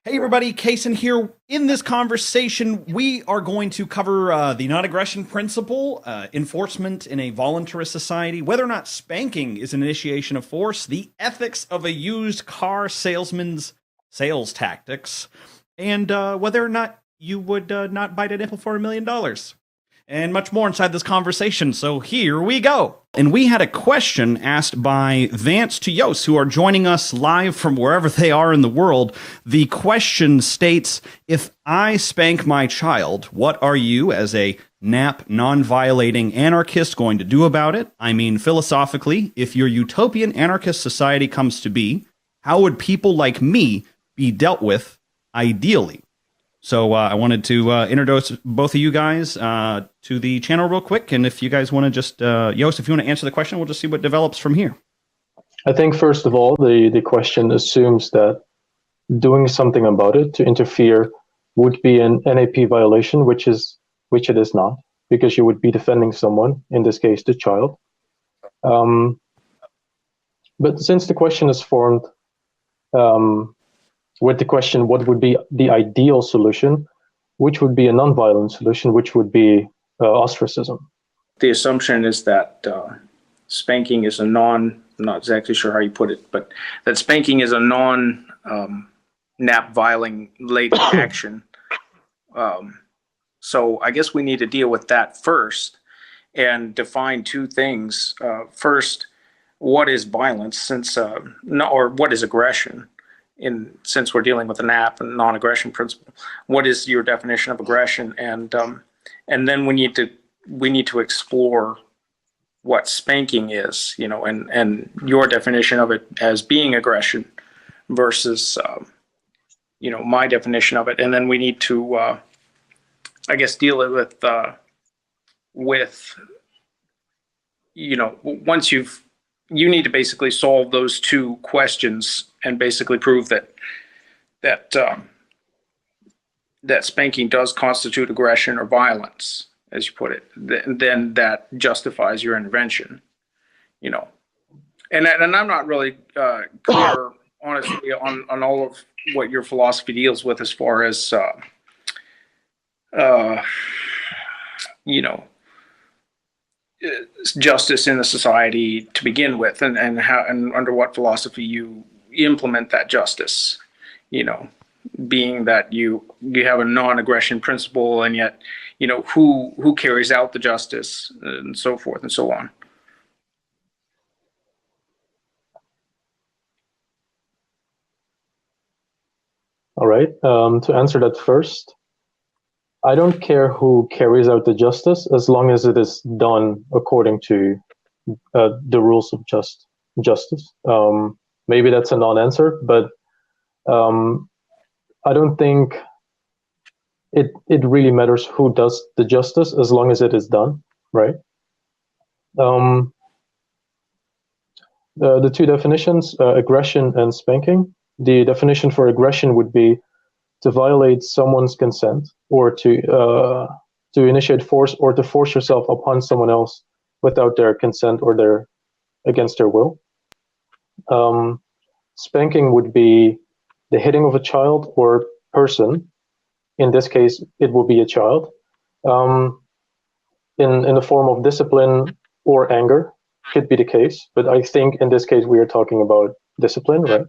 Hey everybody, Kason here. In this conversation, we are going to cover the non-aggression principle, enforcement in a voluntarist society, whether or not spanking is an initiation of force, the ethics of a used car salesman's sales tactics, and whether or not you would not bite a nipple for $1 million. And much more inside this conversation, so here we go. And we had a question asked by Vance to Yos, who are joining us live from wherever they are in the world. The question states, if I spank my child, what are you, as a NAP, non-violating anarchist, going to do about it? I mean, philosophically, if your utopian anarchist society comes to be, how would people like me be dealt with ideally? So I wanted to introduce both of you guys to the channel real quick. And if you guys want to just, Yost, if you want to answer the question, we'll just see what develops from here. I think, first of all, the question assumes that doing something about it to interfere would be an NAP violation, which it is not, because you would be defending someone, in this case, the child. But since the question is formed with the question, what would be the ideal solution, which would be a non-violent solution, which would be ostracism. The assumption is that spanking is I'm not exactly sure how you put it, but that spanking is a non-NAP violating action. So I guess we need to deal with that first and define two things. First, what is violence, or what is aggression? Since we're dealing with the NAP and non-aggression principle, what is your definition of aggression? And then we need to explore what spanking is, and your definition of it as being aggression versus, my definition of it. And then we need to, I guess, deal it with, once you need to basically solve those two questions and basically prove that spanking does constitute aggression or violence, as you put it. Then that justifies your intervention, And I'm not really clear, honestly, on all of what your philosophy deals with as far as justice in the society to begin with, and how and under what philosophy you implement that justice, being that you have a non-aggression principle, and yet who carries out the justice, and so forth and so on. All right, to answer that first, I don't care who carries out the justice as long as it is done according to the rules of justice. Maybe that's a non-answer, but I don't think it really matters who does the justice as long as it is done, right? The two definitions, aggression and spanking. The definition for aggression would be to violate someone's consent, or to initiate force, or to force yourself upon someone else without their consent or against their will. Spanking would be the hitting of a child or person. In this case, it will be a child, in the form of discipline or anger. Could be the case, but I think in this case we are talking about discipline, right?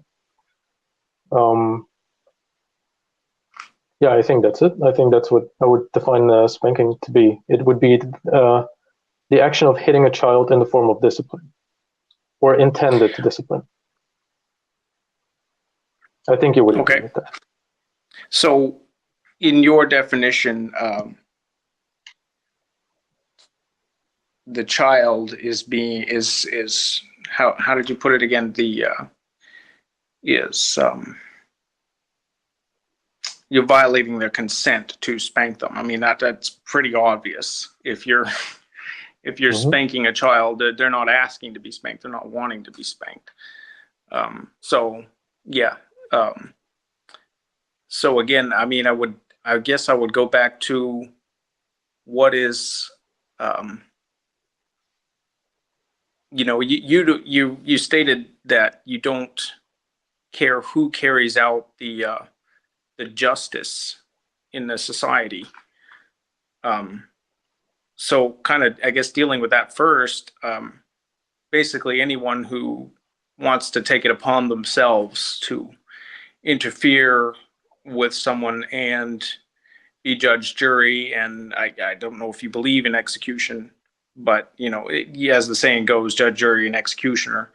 Yeah, I think that's it. I think that's what I would define spanking to be. It would be the action of hitting a child in the form of discipline, or intended discipline. I think you would agree with that. So, in your definition, the child is how did you put it again? You're violating their consent to spank them. I mean, that's pretty obvious. If you're spanking a child, they're not asking to be spanked. They're not wanting to be spanked. So again, I mean, I guess I would go back to what is, you stated that you don't care who carries out the the justice in the society. So kind of, I guess, dealing with that first, basically anyone who wants to take it upon themselves to interfere with someone and be judge, jury, and I don't know if you believe in execution, but as the saying goes, judge, jury, and executioner.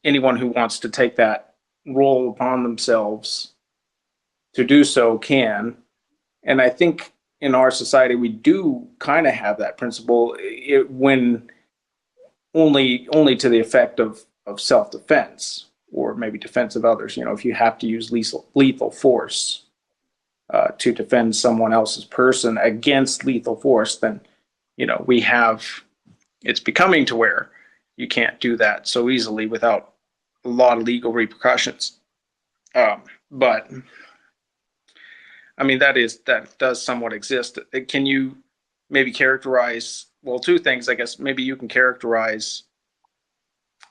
Anyone who wants to take that role upon themselves to do so can. And I think in our society we do kind of have that principle, when only to the effect of self-defense, or maybe defense of others. If you have to use lethal force to defend someone else's person against lethal force, then it's becoming to where you can't do that so easily without a lot of legal repercussions. But I mean, that does somewhat exist. Can you maybe characterize, well, two things, I guess. Maybe you can characterize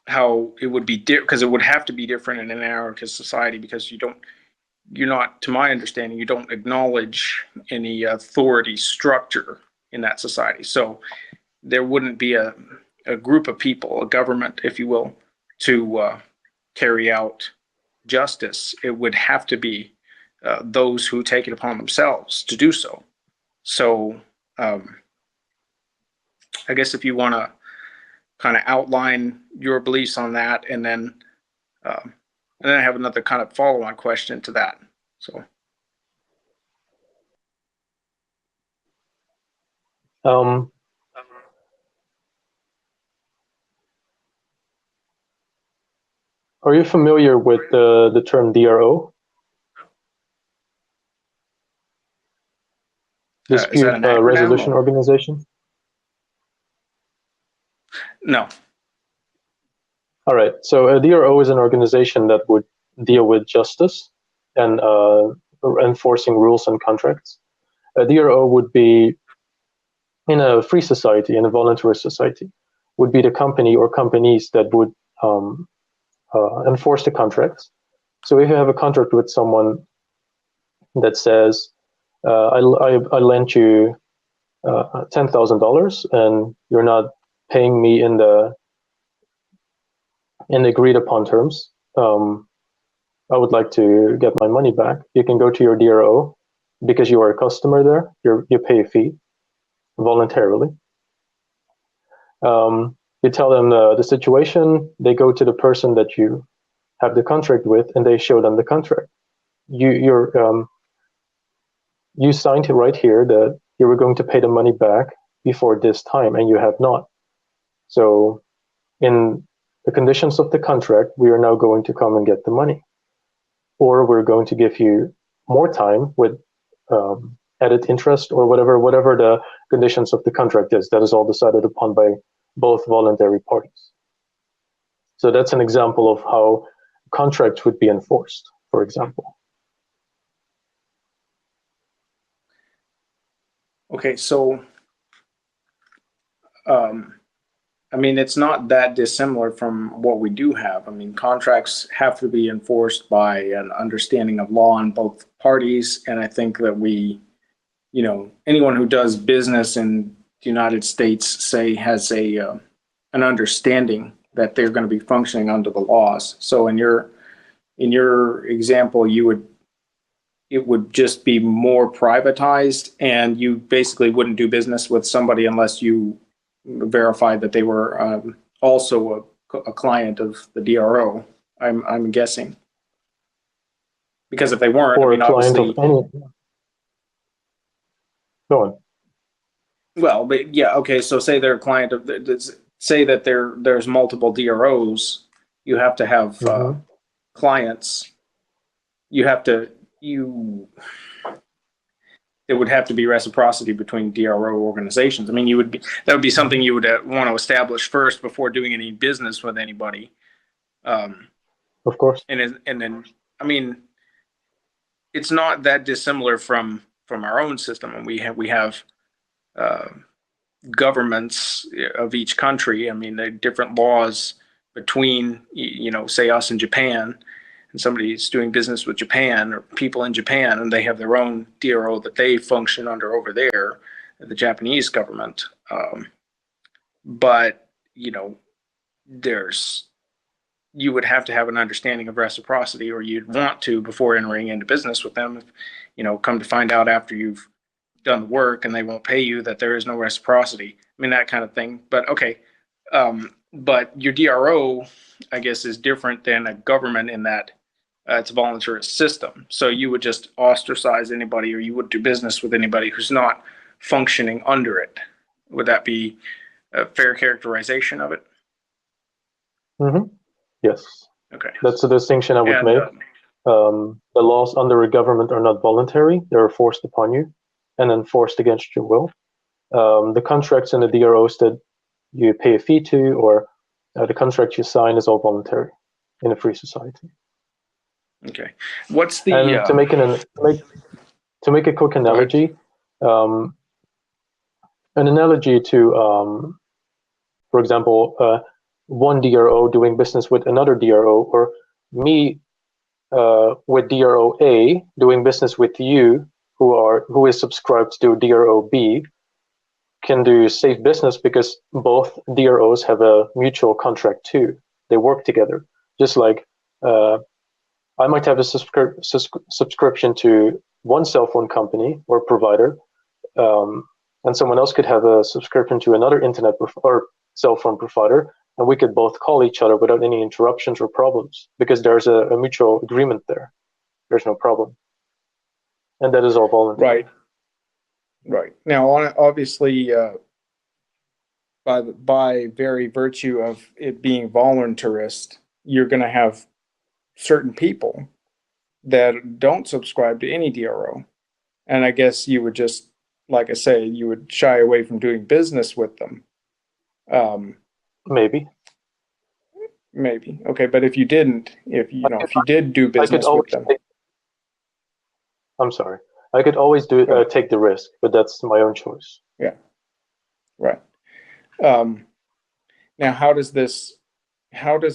how it would be because it would have to be different in an anarchist society, because you're not, to my understanding, you don't acknowledge any authority structure in that society. So there wouldn't be a group of people, a government, if you will, to carry out justice. It would have to be those who take it upon themselves to do so. So I guess if you want to kind of outline your beliefs on that, and then I have another kind of follow-on question to that. So. Are you familiar with the term DRO? Dispute Resolution Organization? No. All right. So a DRO is an organization that would deal with justice and enforcing rules and contracts. A DRO would be, in a free society, in a voluntary society, would be the company or companies that would enforce the contracts. So if you have a contract with someone that says, I lent you $10,000 and you're not paying me in the agreed upon terms, I would like to get my money back. You can go to your DRO because you are a customer there. You pay a fee voluntarily. You tell them the situation. They go to the person that you have the contract with, and they show them the contract. You signed right here that you were going to pay the money back before this time, and you have not. So in the conditions of the contract, we are now going to come and get the money. Or we're going to give you more time with added interest, or whatever the conditions of the contract is. That is all decided upon by both voluntary parties. So that's an example of how contracts would be enforced, for example. Okay, so I mean, it's not that dissimilar from what we do have. I mean, contracts have to be enforced by an understanding of law on both parties. And I think that anyone who does business in the United States, say, has an understanding that they're going to be functioning under the laws. So in your example, it would just be more privatized, and you basically wouldn't do business with somebody unless you verified that they were also a client of the DRO. I'm guessing, because if they weren't, or I mean, a client obviously, of any. Go on. Well, but yeah, okay. So say they're a client of. Say that there's multiple DROs. You have to have clients. There would have to be reciprocity between DRO organizations. I mean, that would be something you would want to establish first before doing any business with anybody. Of course. And then, I mean, it's not that dissimilar from our own system, and we have governments of each country. I mean, there are different laws between, say, us and Japan. and somebody's doing business with Japan or people in Japan, and they have their own DRO that they function under over there, the Japanese government. But, you would have to have an understanding of reciprocity, or you'd want to before entering into business with them. Come to find out after you've done the work and they won't pay you that there is no reciprocity. I mean, that kind of thing. But okay. But your DRO, I guess, is different than a government in that it's a voluntarist system. So you would just ostracize anybody, or you would do business with anybody who's not functioning under it. Would that be a fair characterization of it? Mm-hmm. Yes. Okay. That's a distinction I would make. The laws under a government are not voluntary. They're forced upon you and enforced against your will. The contracts in the DROs that you pay a fee to, or the contract you sign, is all voluntary in a free society. Okay. What's the... And to make a quick analogy, an analogy to, for example, one DRO doing business with another DRO, or me with DRO A doing business with you, who is subscribed to DRO B, can do safe business because both DROs have a mutual contract too. They work together. Just like I might have a subscription to one cell phone company or provider, and someone else could have a subscription to another internet or cell phone provider, and we could both call each other without any interruptions or problems because there's a mutual agreement there. There's no problem. And that is all voluntary. Right. Now, obviously, by very virtue of it being voluntarist, you're going to have certain people that don't subscribe to any DRO. And I guess you would just, like I say, you would shy away from doing business with them. Maybe. Okay, but if you didn't, if you did do business with them, I'm sorry. I could always take the risk, but that's my own choice. Yeah. Right. Now, how does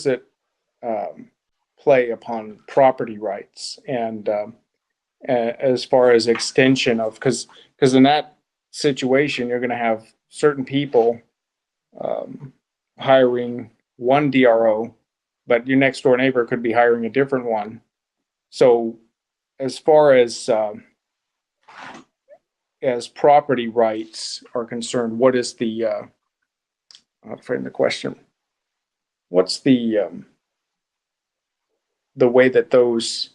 it play upon property rights and as far as extension of, because in that situation you're going to have certain people hiring one DRO, but your next door neighbor could be hiring a different one. So as far as property rights are concerned, what is the I'll frame the question. What's the way that those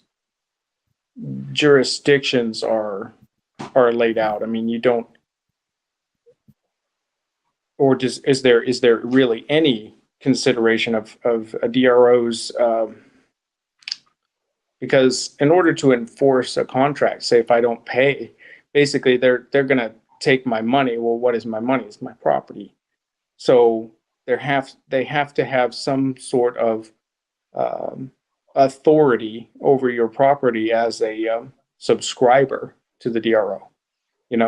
jurisdictions are laid out? I mean, you don't, or is there really any consideration of a DRO's, because in order to enforce a contract, say if I don't pay, basically they're going to take my money. Well, what is my money? It's my property. So they have to have some sort of authority over your property as a subscriber to the DRO.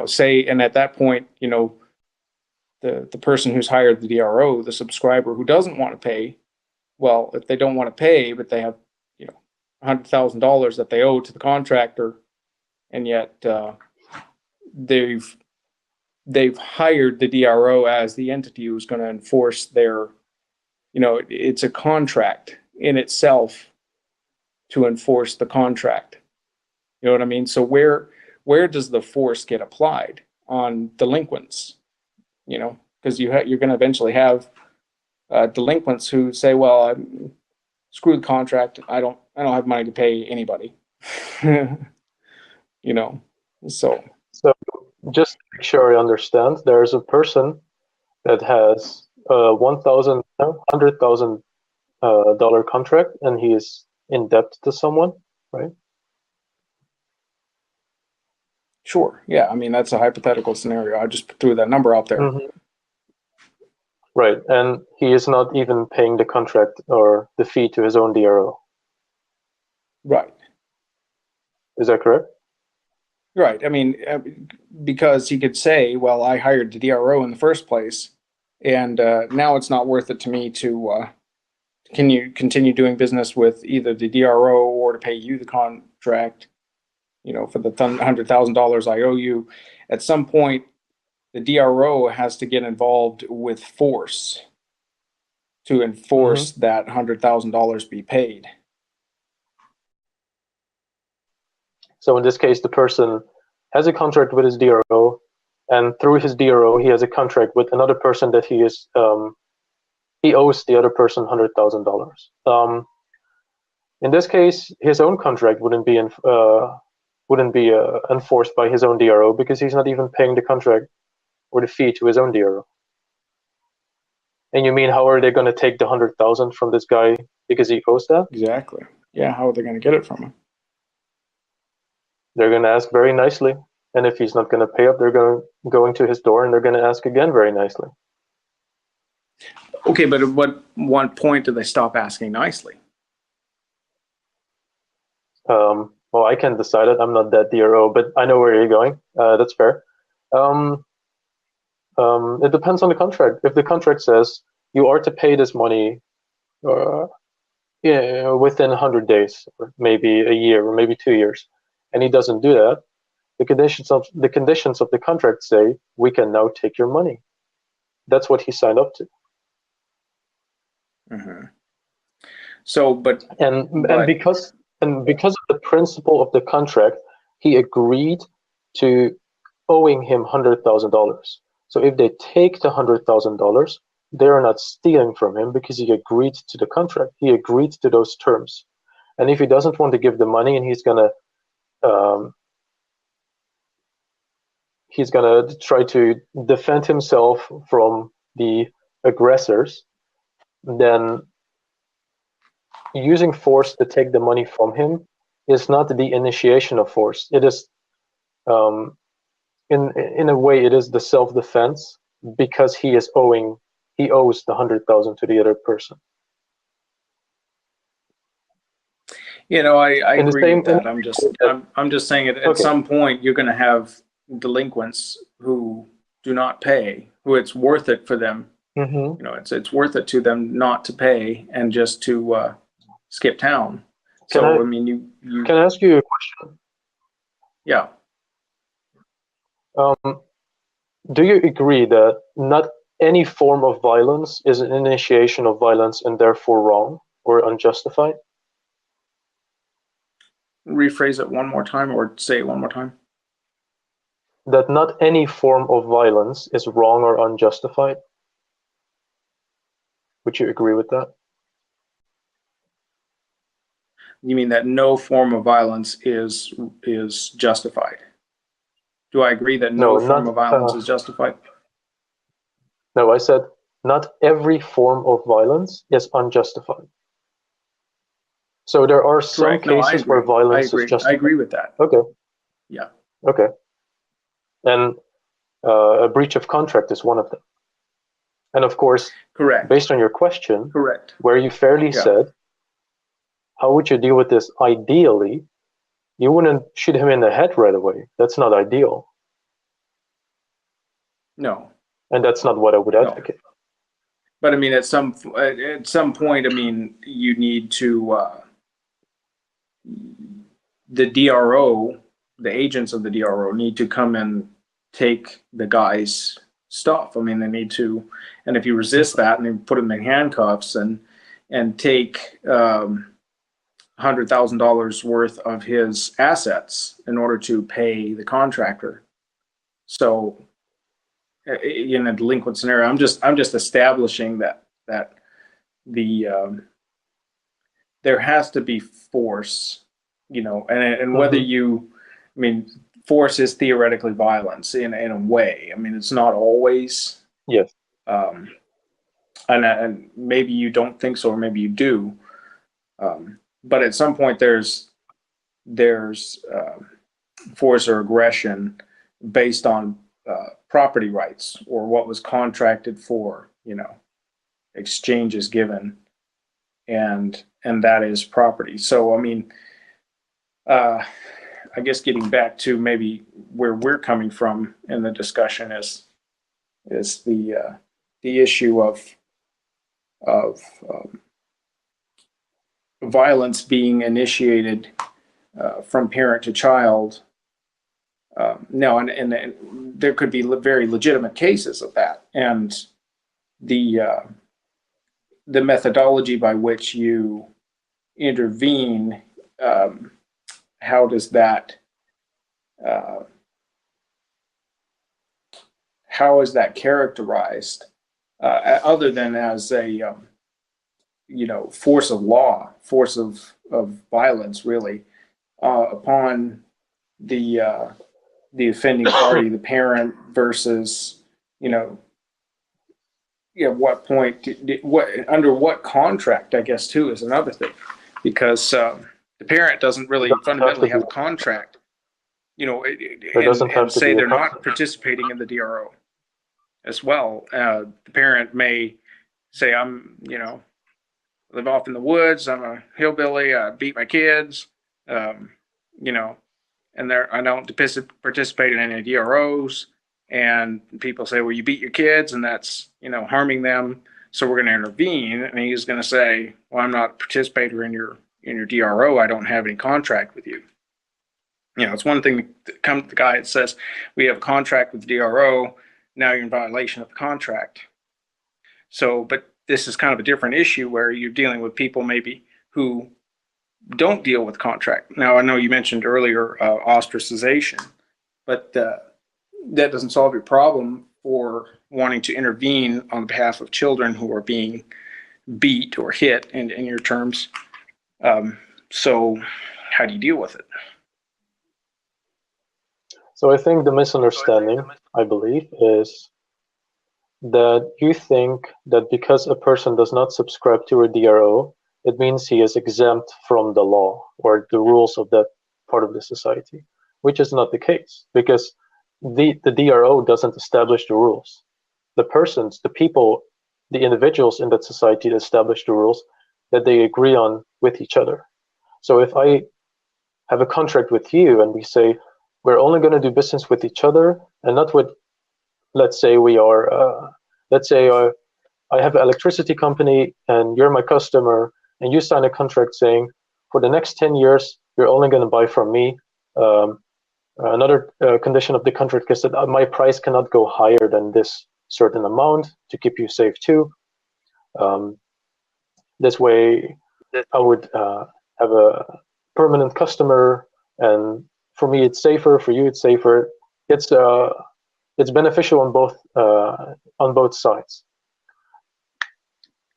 Say, and at that point, the person who's hired the DRO, the subscriber who doesn't want to pay, well, if they don't want to pay, but they have, $100,000 that they owe to the contractor, and yet they've hired the DRO as the entity who's going to enforce their, it's a contract in itself to enforce the contract. You know what I mean? So where does the force get applied on delinquents? Because you're going to eventually have delinquents who say, well, screw the contract. I don't have money to pay anybody. So just to make sure I understand, there's a person that has $100,000 contract, and he is in debt to someone, right? Sure. Yeah. I mean, that's a hypothetical scenario. I just threw that number out there. Mm-hmm. Right. And he is not even paying the contract or the fee to his own DRO. Right. Is that correct? Right. I mean, because he could say, well, I hired the DRO in the first place, and now it's not worth it to me to can you continue doing business with either the DRO or to pay you the contract, for the $100,000 I owe you. At some point, the DRO has to get involved with force to enforce that $100,000 be paid. So in this case, the person has a contract with his DRO, and through his DRO, he has a contract with another person that he owes the other person $100,000. In this case, his own contract wouldn't be enforced by his own DRO because he's not even paying the contract or the fee to his own DRO. And you mean, how are they going to take the $100,000 from this guy because he owes that? Exactly. Yeah. How are they going to get it from him? They're going to ask very nicely, and if he's not going to pay up, they're going to his door and they're going to ask again very nicely. Okay, but at what point do they stop asking nicely? Well, I can't decide it. I'm not that DRO, but I know where you're going. That's fair. It depends on the contract. If the contract says you are to pay this money within 100 days, or maybe a year, or maybe 2 years, and he doesn't do that, the conditions of the contract say we can now take your money. That's what he signed up to. Mm-hmm. So, and because of the principle of the contract, he agreed to owing him $100,000. So if they take the $100,000, they are not stealing from him because he agreed to the contract. He agreed to those terms. And if he doesn't want to give the money and he's gonna try to defend himself from the aggressors, then using force to take the money from him is not the initiation of force. It is, in a way, it is the self-defense, because he owes the $100,000 to the other person. I agree with that. I'm just saying at some point you're going to have delinquents who do not pay, who it's worth it for them. Mm-hmm. It's worth it to them not to pay and just to skip town. Can I ask you a question? Yeah. Do you agree that not any form of violence is an initiation of violence and therefore wrong or unjustified? Rephrase it one more time, or say it one more time. That not any form of violence is wrong or unjustified? Would you agree with that? You mean that no form of violence is justified? Do I agree that no form of violence is justified? No, I said not every form of violence is unjustified. So there are some cases where violence is justified. I agree with that. Okay. Yeah. Okay. And a breach of contract is one of them. And of course, correct. Based on your question, correct, where you fairly said, how would you deal with this ideally? You wouldn't shoot him in the head right away. That's not ideal. No. And that's not what I would advocate. But I mean, at some point, I mean, you need to the DRO, the agents of the DRO need to come and take the guy's stuff. I mean, they need to, and if you resist that, and they put him in handcuffs and take $100,000 worth of his assets in order to pay the contractor. So in a delinquent scenario, I'm just establishing that the there has to be force, and whether you, I mean, force is theoretically violence in a way. I mean, it's not always. Yes. And maybe you don't think so, or maybe you do. But at some point, there's force or aggression based on property rights or what was contracted for. Exchange is given, and that is property. So I mean, I guess getting back to maybe where we're coming from in the discussion is the issue of violence being initiated from parent to child. No, and there could be very legitimate cases of that, and the methodology by which you intervene, how does that how is that characterized, other than as a force of law, force of violence, really, upon the offending party, the parent, versus what point, under what contract, I guess, too, is another thing, because the parent doesn't really fundamentally have a contract, and say they're not participating in the DRO as well. The parent may say, live off in the woods, I'm a hillbilly, I beat my kids, and I don't participate in any DROs. And people say, well, you beat your kids and that's, harming them, so we're going to intervene. And he's going to say, well, I'm not a participator in your DRO. I don't have any contract with you. It's one thing to come to the guy that says, we have a contract with the DRO. Now you're in violation of the contract. So, but this is kind of a different issue where you're dealing with people maybe who don't deal with contract. Now, I know you mentioned earlier ostracization, but that doesn't solve your problem for wanting to intervene on behalf of children who are being beat or hit, in your terms. So how do you deal with it? So I think the misunderstanding, I believe, is that you think that because a person does not subscribe to a DRO, it means he is exempt from the law or the rules of that part of the society, which is not the case, because the DRO doesn't establish the rules. The persons, the people, the individuals in that society establish the rules that they agree on with each other. So if I have a contract with you and we say we're only going to do business with each other and not with, let's say we are, I have an electricity company and you're my customer, and you sign a contract saying for the next 10 years you're only going to buy from me. Another condition of the contract is that my price cannot go higher than this certain amount to keep you safe too. This way I would have a permanent customer, and for me it's safer, for you it's safer. It's beneficial on both sides.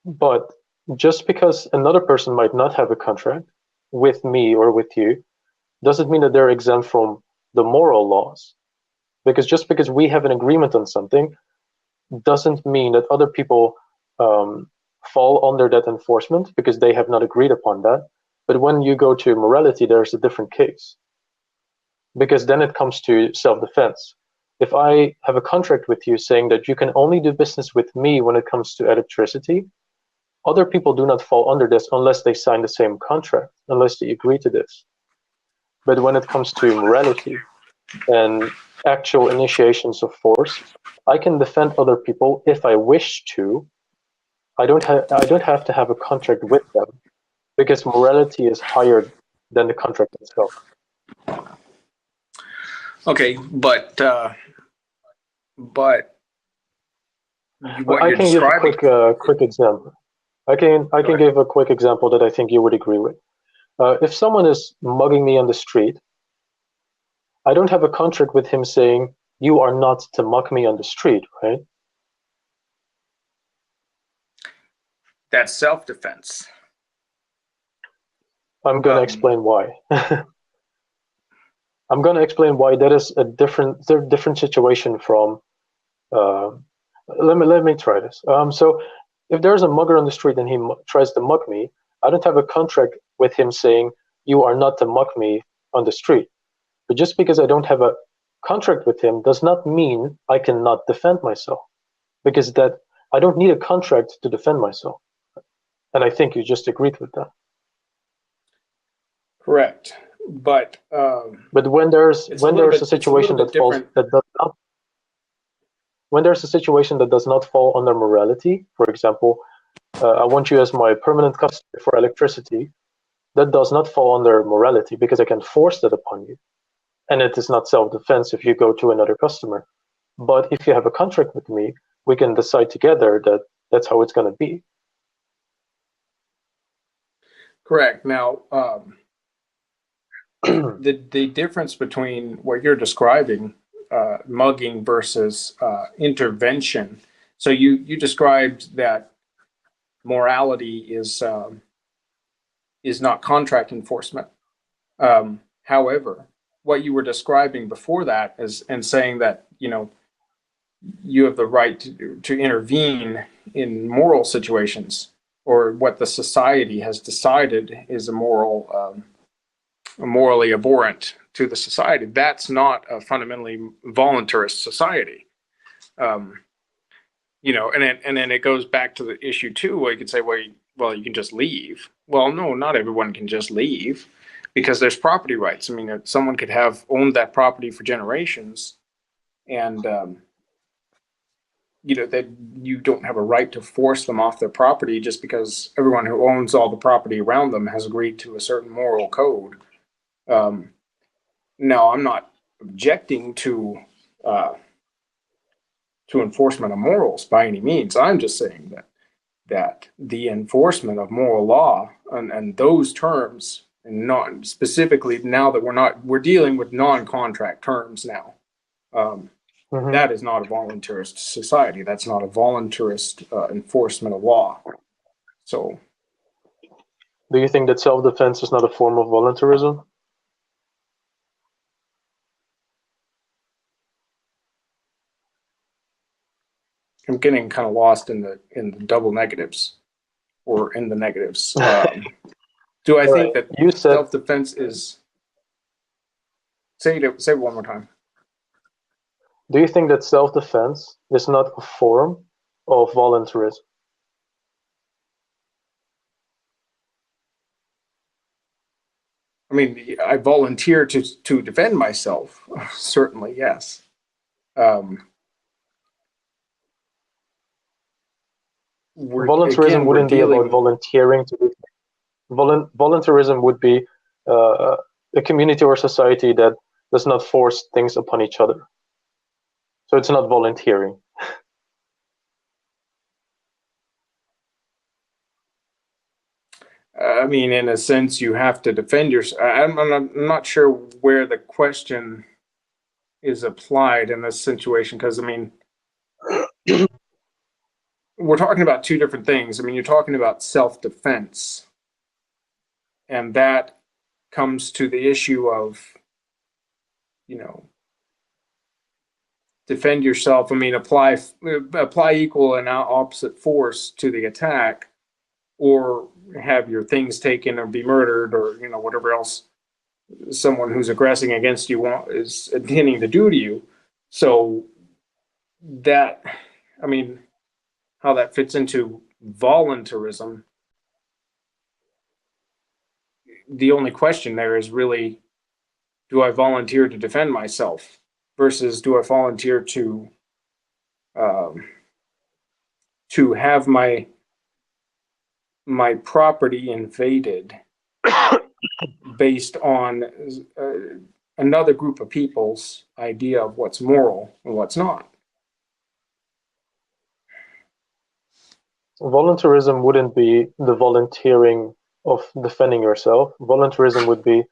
But just because another person might not have a contract with me or with you doesn't mean that they're exempt from the moral laws. Because just because we have an agreement on something doesn't mean that other people fall under that enforcement because they have not agreed upon that. But when you go to morality, there's a different case. Because then it comes to self-defense. If I have a contract with you saying that you can only do business with me when it comes to electricity, other people do not fall under this unless they sign the same contract, unless they agree to this. But when it comes to morality and actual initiations of force, I can defend other people if I wish to. I don't have to have a contract with them because morality is higher than the contract itself. Okay, but what I you're can give describing. a quick example. I can give a quick example that I think you would agree with. If someone is mugging me on the street, I don't have a contract with him saying, you are not to mug me on the street, right? That's self-defense. I'm going to explain why. I'm going to explain why that is a different situation from, let me try this. So if there's a mugger on the street and he tries to mug me, I don't have a contract with him saying, you are not to mug me on the street. But just because I don't have a contract with him does not mean I cannot defend myself, because that I don't need a contract to defend myself. And I think you just agreed with that. Correct. But when there's a situation that does not fall under morality, for example, I want you as my permanent customer for electricity, that does not fall under morality because I can force that upon you. And it is not self-defense if you go to another customer. But if you have a contract with me, we can decide together that that's how it's going to be. Correct. Now, the difference between what you're describing, mugging versus intervention. So you described that morality is not contract enforcement. However, what you were describing before that is, and saying that, you know, you have the right to intervene in moral situations, or what the society has decided is morally abhorrent to the society. That's not a fundamentally voluntarist society. You know, and then it goes back to the issue too, where you could say, well, you can just leave. Well, no, not everyone can just leave, because there's property rights. I mean, someone could have owned that property for generations, and you know, that you don't have a right to force them off their property just because everyone who owns all the property around them has agreed to a certain moral code. Now, I'm not objecting to enforcement of morals by any means. I'm just saying that the enforcement of moral law and those terms, and not specifically now that we're dealing with non-contract terms now. That is not a voluntarist society. That's not a voluntarist enforcement of law. So, do you think that self-defense is not a form of voluntarism? I'm getting kind of lost in the double negatives, or in the negatives. Do I think that you said self-defense is? Say it one more time. Do you think that self-defense is not a form of voluntarism? I mean, I volunteer to defend myself. Certainly, yes. Voluntarism wouldn't be about volunteering to do. Voluntarism would be a community or society that does not force things upon each other. So it's not volunteering. I mean, in a sense, you have to defend yourself. I'm not sure where the question is applied in this situation, because, I mean, we're talking about two different things. I mean, you're talking about self-defense, and that comes to the issue of, you know, defend yourself. I mean, apply equal and opposite force to the attack, or have your things taken, or be murdered, or, you know, whatever else someone who's aggressing against you is intending to do to you. So that, I mean, how that fits into voluntarism, the only question there is really, do I volunteer to defend myself versus do I volunteer to have my property invaded based on another group of people's idea of what's moral and what's not. Voluntarism wouldn't be the volunteering of defending yourself. Voluntarism would be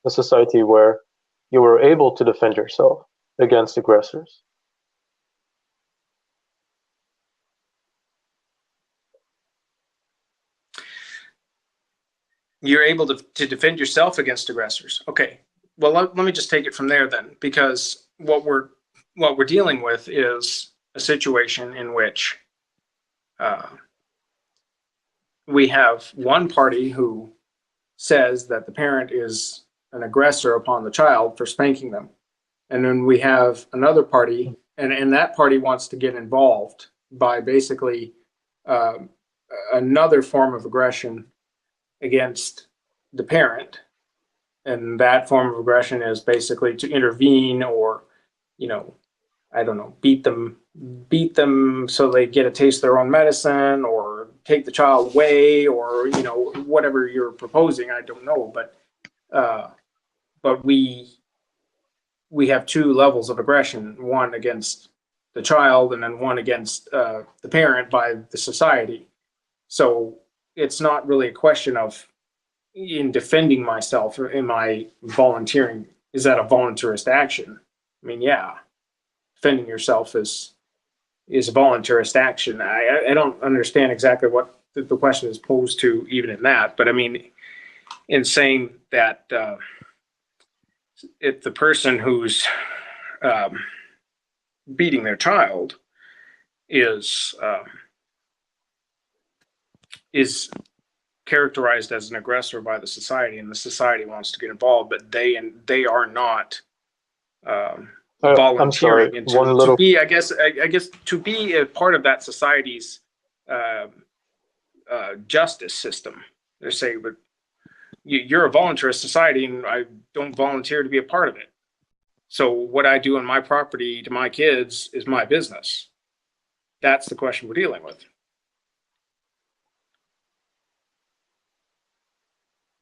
a society where you were able to defend yourself against aggressors. You're able to defend yourself against aggressors. Okay. Well, let me just take it from there then, because what we're dealing with is a situation in which we have one party who says that the parent is an aggressor upon the child for spanking them, and then we have another party, and that party wants to get involved by basically another form of aggression against the parent, and that form of aggression is basically to intervene, or, you know, I don't know, beat them beat them so they get a taste of their own medicine, or take the child away, or whatever you're proposing. I don't know, but we have two levels of aggression: one against the child, and then one against the parent by the society. So it's not really a question of, in defending myself, am I volunteering? Is that a voluntarist action? I mean, yeah, defending yourself is a voluntarist action. I don't understand exactly what the question is posed to, even in that. But I mean, in saying that if the person who's beating their child is characterized as an aggressor by the society, and the society wants to get involved, but they are not volunteering into to be, I guess to be a part of that society's justice system. They say, but you're a voluntarist society, and I don't volunteer to be a part of it. So what I do on my property to my kids is my business. That's the question we're dealing with.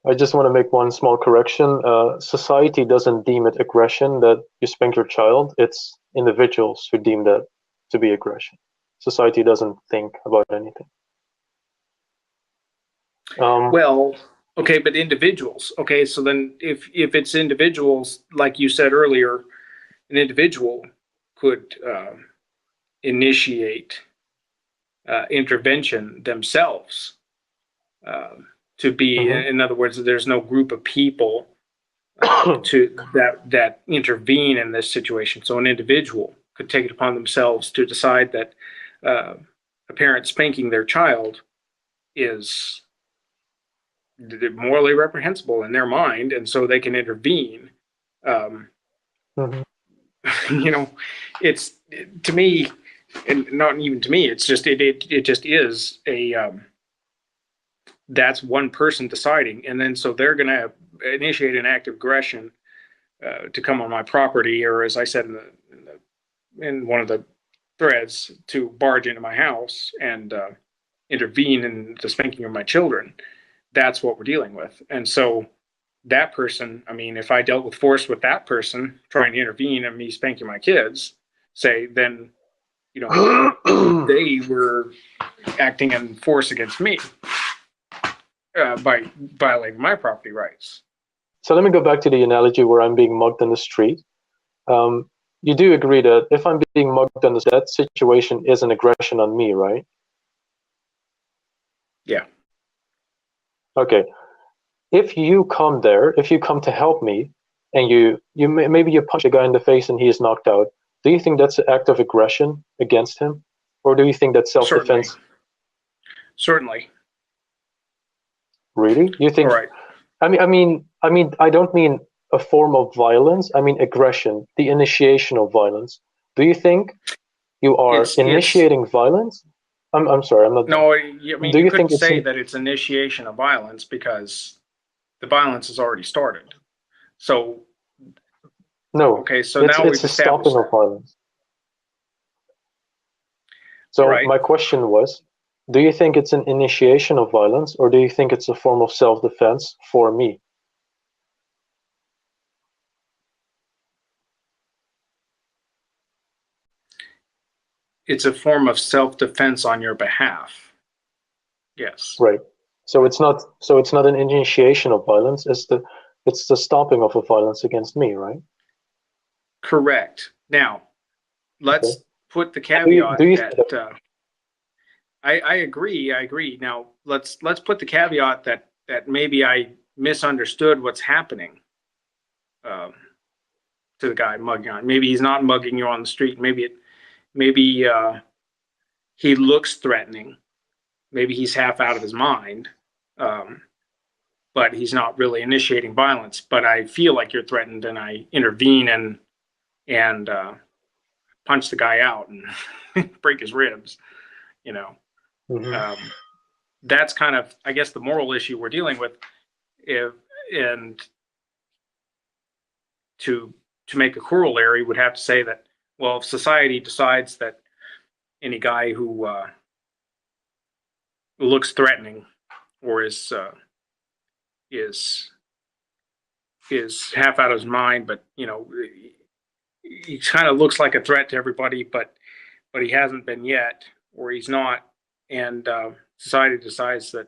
I just want to make one small correction. Society doesn't deem it aggression that you spank your child. It's individuals who deem that to be aggression. Society doesn't think about anything. Well, okay, but individuals. Okay, so then if it's individuals, like you said earlier, an individual could initiate intervention themselves. To be, in other words, there's no group of people that intervene in this situation. So an individual could take it upon themselves to decide that a parent spanking their child is morally reprehensible in their mind, and so they can intervene. It's, to me, and not even to me, it's just it just is a that's one person deciding, and then so they're going to initiate an act of aggression to come on my property, or as I said in one of the threads, to barge into my house and intervene in the spanking of my children. That's what we're dealing with. And so that person, I mean, if I dealt with force with that person trying to intervene and me spanking my kids, say, then they were acting in force against me. By violating my property rights. So let me go back to the analogy where I'm being mugged in the street. You do agree that if I'm being mugged in the street, that situation is an aggression on me, right? Yeah. Okay. If you come to help me, and maybe you punch a guy in the face and he is knocked out, do you think that's an act of aggression against him, or do you think that's self-defense? Certainly. Really? You think? Right. I mean, I don't mean a form of violence. I mean aggression, the initiation of violence. Do you think you are initiating violence? I'm sorry, I'm not. No, I mean, you couldn't say that it's initiation of violence because the violence has already started. So. No. Okay, so now it's a stopping of violence. So my question was, do you think it's an initiation of violence, or do you think it's a form of self-defense for me? It's a form of self-defense on your behalf. Yes. Right. So it's not an initiation of violence. It's the stopping of a violence against me, right? Correct. Now, let's put the caveat that I agree. Now let's put the caveat that maybe I misunderstood what's happening to the guy mugging on. Maybe he's not mugging you on the street. Maybe he looks threatening. Maybe he's half out of his mind, but he's not really initiating violence. But I feel like you're threatened, and I intervene and punch the guy out and break his ribs. That's kind of, I guess, the moral issue we're dealing with. And to make a corollary, would have to say that, well, if society decides that any guy who looks threatening or is half out of his mind, but he kind of looks like a threat to everybody, but he hasn't been yet, or he's not, and society decides that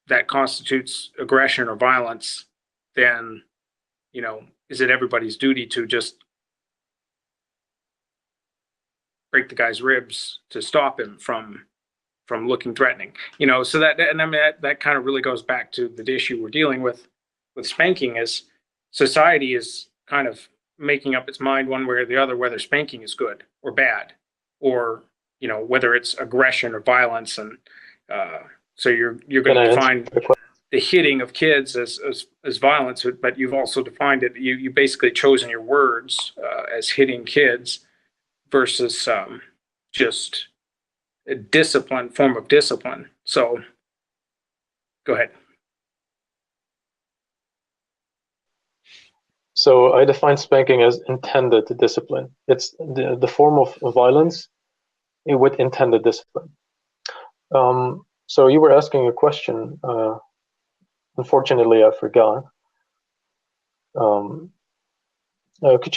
that constitutes aggression or violence, then is it everybody's duty to just break the guy's ribs to stop him from looking threatening? So that kind of really goes back to the issue we're dealing with spanking. Is society is kind of making up its mind one way or the other whether spanking is good or bad, or whether it's aggression or violence. And so you're going to define the hitting of kids as violence, but you've also defined it. You basically chosen your words as hitting kids versus just a form of discipline. So go ahead. So I define spanking as intended discipline. It's the form of violence with intended discipline. So you were asking a question. Unfortunately, I forgot. Could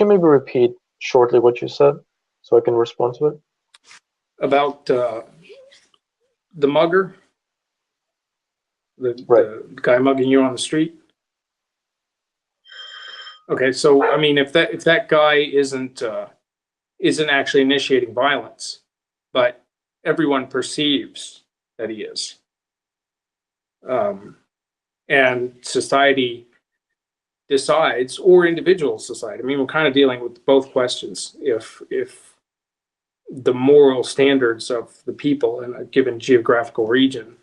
you maybe repeat shortly what you said so I can respond to it? About the mugger, the guy mugging you on the street. Okay, so I mean, if that guy isn't actually initiating violence, but everyone perceives that he is, and society decides, or individual society. I mean, we're kind of dealing with both questions. If the moral standards of the people in a given geographical region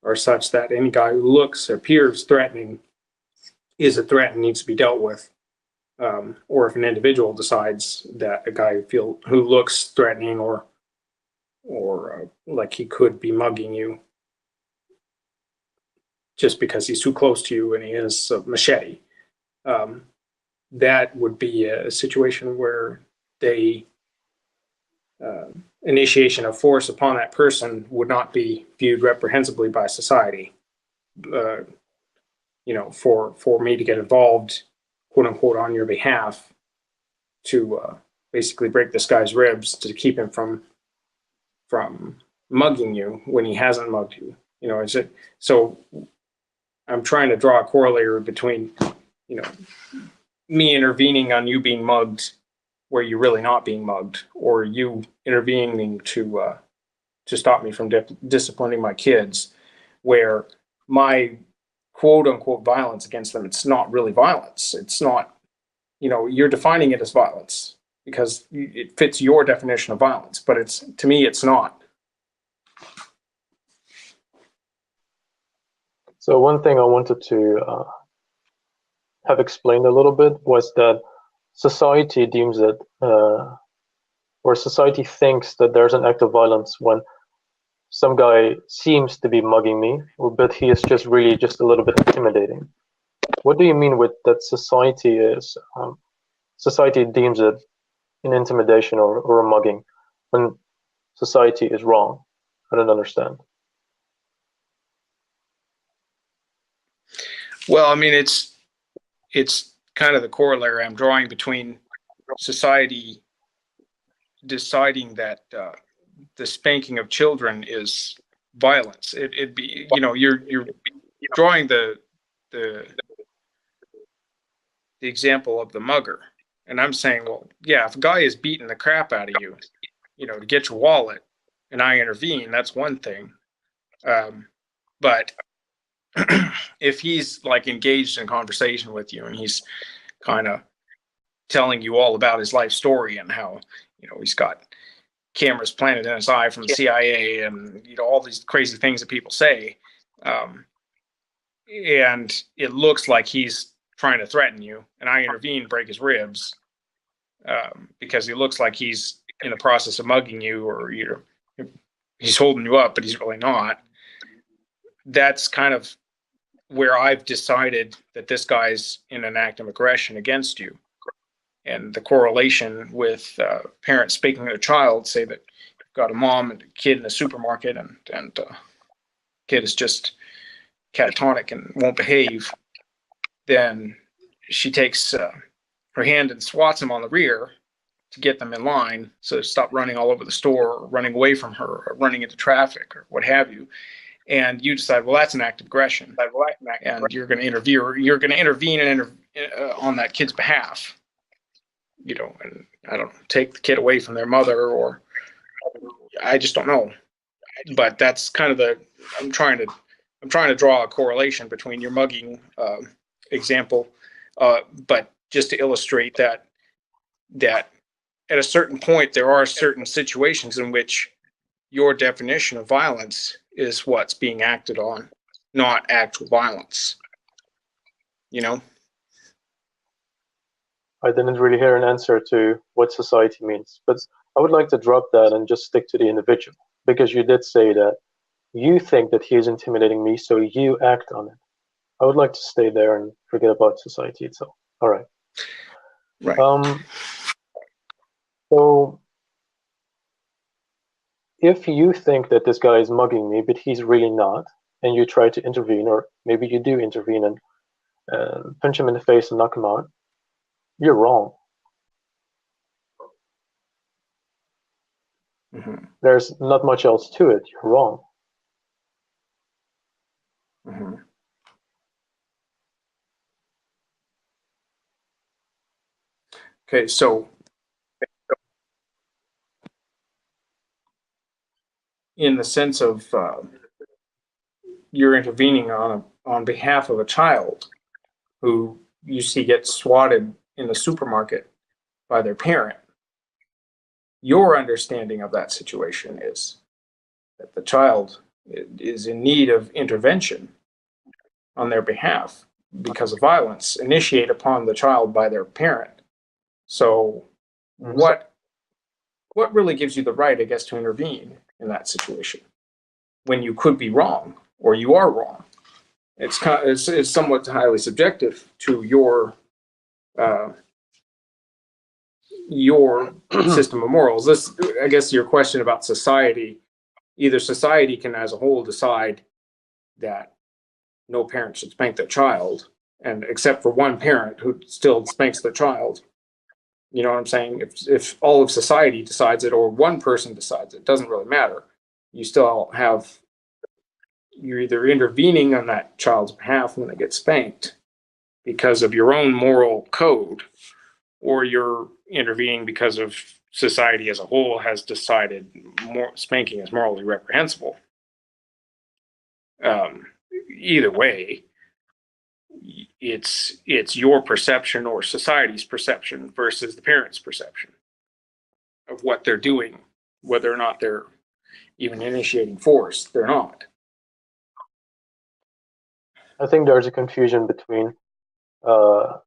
are such that any guy who looks or appears threatening is a threat and needs to be dealt with, or if an individual decides that a guy who looks threatening or like he could be mugging you just because he's too close to you and he has a machete, that would be a situation where they initiation of force upon that person would not be viewed reprehensibly by society. For me to get involved, quote unquote, on your behalf to basically break this guy's ribs to keep him from mugging you when he hasn't mugged you. Is it so? I'm trying to draw a corollary between, me intervening on you being mugged where you're really not being mugged, or you intervening to stop me from disciplining my kids, where my quote unquote violence against them, it's not really violence. It's not, you're defining it as violence because it fits your definition of violence, but to me, it's not. So one thing I wanted to have explained a little bit was that society deems it, or society thinks that there's an act of violence when some guy seems to be mugging me, but he is just really just a little bit intimidating. What do you mean with that society deems it an intimidation or a mugging when society is wrong? I don't understand. Well, I mean, it's kind of the corollary I'm drawing between society deciding that the spanking of children is violence. It'd be, you're drawing the example of the mugger, and I'm saying, well, yeah, if a guy is beating the crap out of you, to get your wallet, and I intervene, that's one thing. But if he's like engaged in conversation with you and he's kind of telling you all about his life story and how, he's got cameras planted in his eye from the CIA and, all these crazy things that people say. And it looks like he's trying to threaten you, and I intervene, break his ribs, because he looks like he's in the process of mugging you, or, he's holding you up, but he's really not. That's kind of where I've decided that this guy's in an act of aggression against you. And the correlation with parents spanking their child, say that you've got a mom and a kid in a supermarket, and kid is just catatonic and won't behave, then she takes her hand and swats him on the rear to get them in line, so stop running all over the store, or running away from her, or running into traffic, or what have you. And you decide, well, that's an act of aggression, and you're going to intervene. You're going to intervene on that kid's behalf. And I don't know, take the kid away from their mother, or I just don't know. But that's kind of I'm trying to draw a correlation between your mugging example, but just to illustrate that at a certain point there are certain situations in which your definition of violence is what's being acted on, not actual violence. I didn't really hear an answer to what society means, but I would like to drop that and just stick to the individual, because you did say that you think that he is intimidating me, so you act on it. I would like to stay there and forget about society itself. All right. Right. So if you think that this guy is mugging me, but he's really not, and you try to intervene, or maybe you do intervene and punch him in the face and knock him out, you're wrong. Mm-hmm. There's not much else to it. You're wrong. Mm-hmm. Okay, so in the sense of you're intervening on behalf of a child who you see get swatted in the supermarket by their parent, your understanding of that situation is that the child is in need of intervention on their behalf because of violence initiated upon the child by their parent. So what really gives you the right, I guess, to intervene in that situation when you could be wrong, or you are wrong? It's somewhat highly subjective to your system of morals. This, I guess, your question about society. Either society can, as a whole, decide that no parent should spank their child, and except for one parent who still spanks their child. You know what I'm saying? If all of society decides it, or one person decides it, doesn't really matter. You're either intervening on that child's behalf when they get spanked because of your own moral code, or you're intervening because of society as a whole has decided spanking is morally reprehensible. Either way, it's your perception or society's perception versus the parent's perception of what they're doing, whether or not they're even initiating force. They're not. I think there's a confusion between a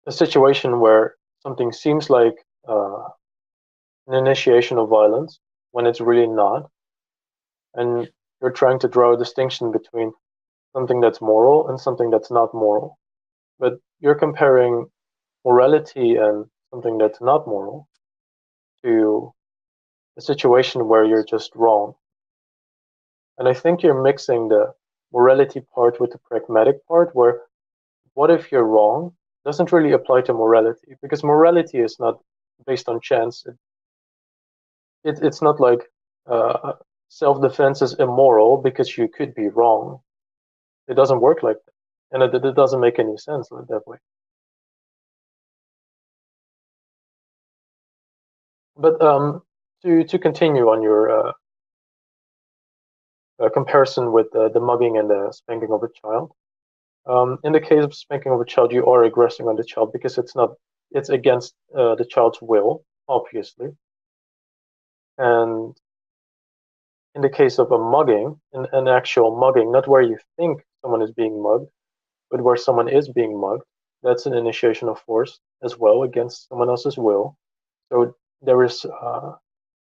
situation where something seems like an initiation of violence when it's really not, and you're trying to draw a distinction between something that's moral and something that's not moral. But you're comparing morality and something that's not moral to a situation where you're just wrong. And I think you're mixing the morality part with the pragmatic part, where what if you're wrong doesn't really apply to morality, because morality is not based on chance. It's not like self-defense is immoral because you could be wrong. It doesn't work like that, and it doesn't make any sense that way. But to continue on your comparison with the mugging and the spanking of a child, in the case of spanking of a child, you are aggressing on the child because it's against the child's will, obviously. And in the case of a mugging, an actual mugging, not where you think someone is being mugged, but where someone is being mugged, that's an initiation of force as well against someone else's will. So there is a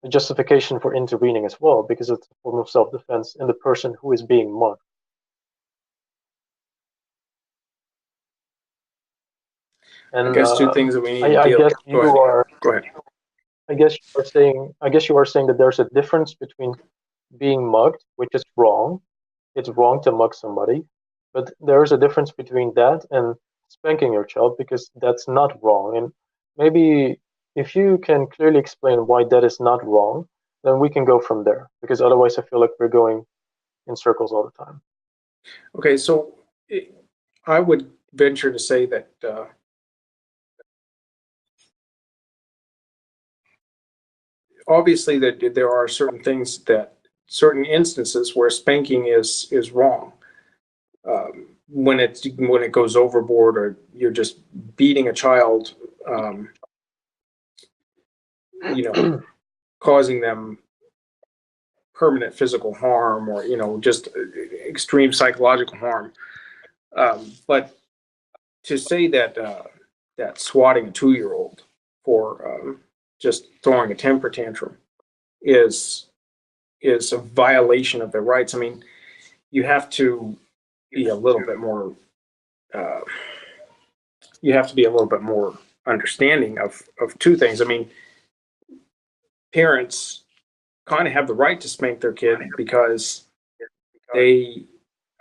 justification for intervening as well, because it's a form of self-defense in the person who is being mugged. And I guess two things that we need to I deal guess with. you are. Go ahead. I guess you are saying. I guess you are saying that there's a difference between being mugged, which is wrong. It's wrong to mug somebody, but there is a difference between that and spanking your child, because that's not wrong. And maybe if you can clearly explain why that is not wrong, then we can go from there. Because otherwise, I feel like we're going in circles all the time. Okay, so I would venture to say that obviously that there are certain instances where spanking is wrong. When it goes overboard, or you're just beating a child, causing them permanent physical harm, or just extreme psychological harm. But to say that that swatting a 2-year-old for just throwing a temper tantrum is a violation of their rights. I mean, you have to be a little bit more. You have to be a little bit more understanding of two things. I mean, parents kind of have the right to spank their kid because they,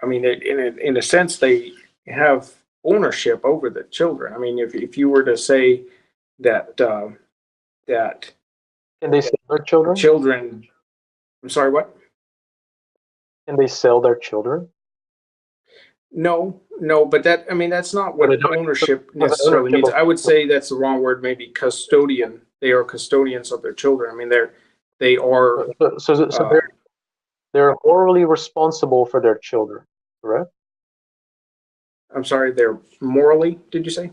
I mean, in a sense, they have ownership over the children. I mean, if you were to say that that Can they sell their children? children, I'm sorry, what? Can they sell their children? No, but I mean, that's not what ownership With necessarily ownership means. of- I would say that's the wrong word, maybe custodian. They are custodians of their children. I mean, they are, So they're morally responsible for their children, correct? I'm sorry, they're morally, did you say?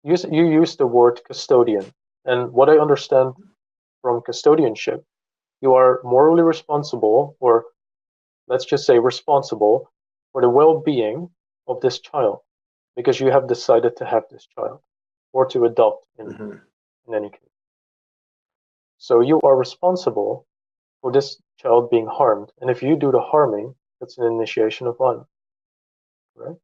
You use the word custodian, and what I understand from custodianship, you are morally responsible, or let's just say responsible, for the well-being of this child, because you have decided to have this child, or to adopt Mm-hmm. in any case. So you are responsible for this child being harmed, and if you do the harming, that's an initiation of violence, right?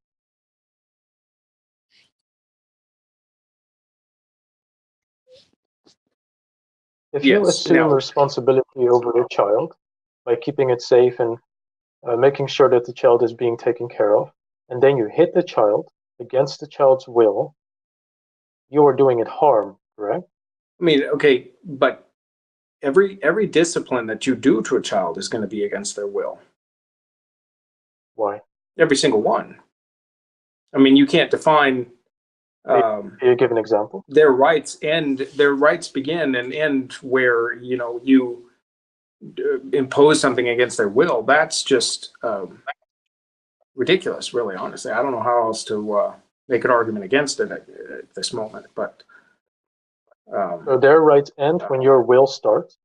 If you Yes. assume Now, responsibility over your child by keeping it safe and making sure that the child is being taken care of, and then you hit the child against the child's will, you are doing it harm, correct? I mean, okay, but every discipline that you do to a child is going to be against their will. Why? Every single one. I mean, you can't define Can you give an example? their rights begin and end where you impose something against their will. That's just ridiculous, really. Honestly, I don't know how else to make an argument against it at this moment. But So their rights end when your will starts.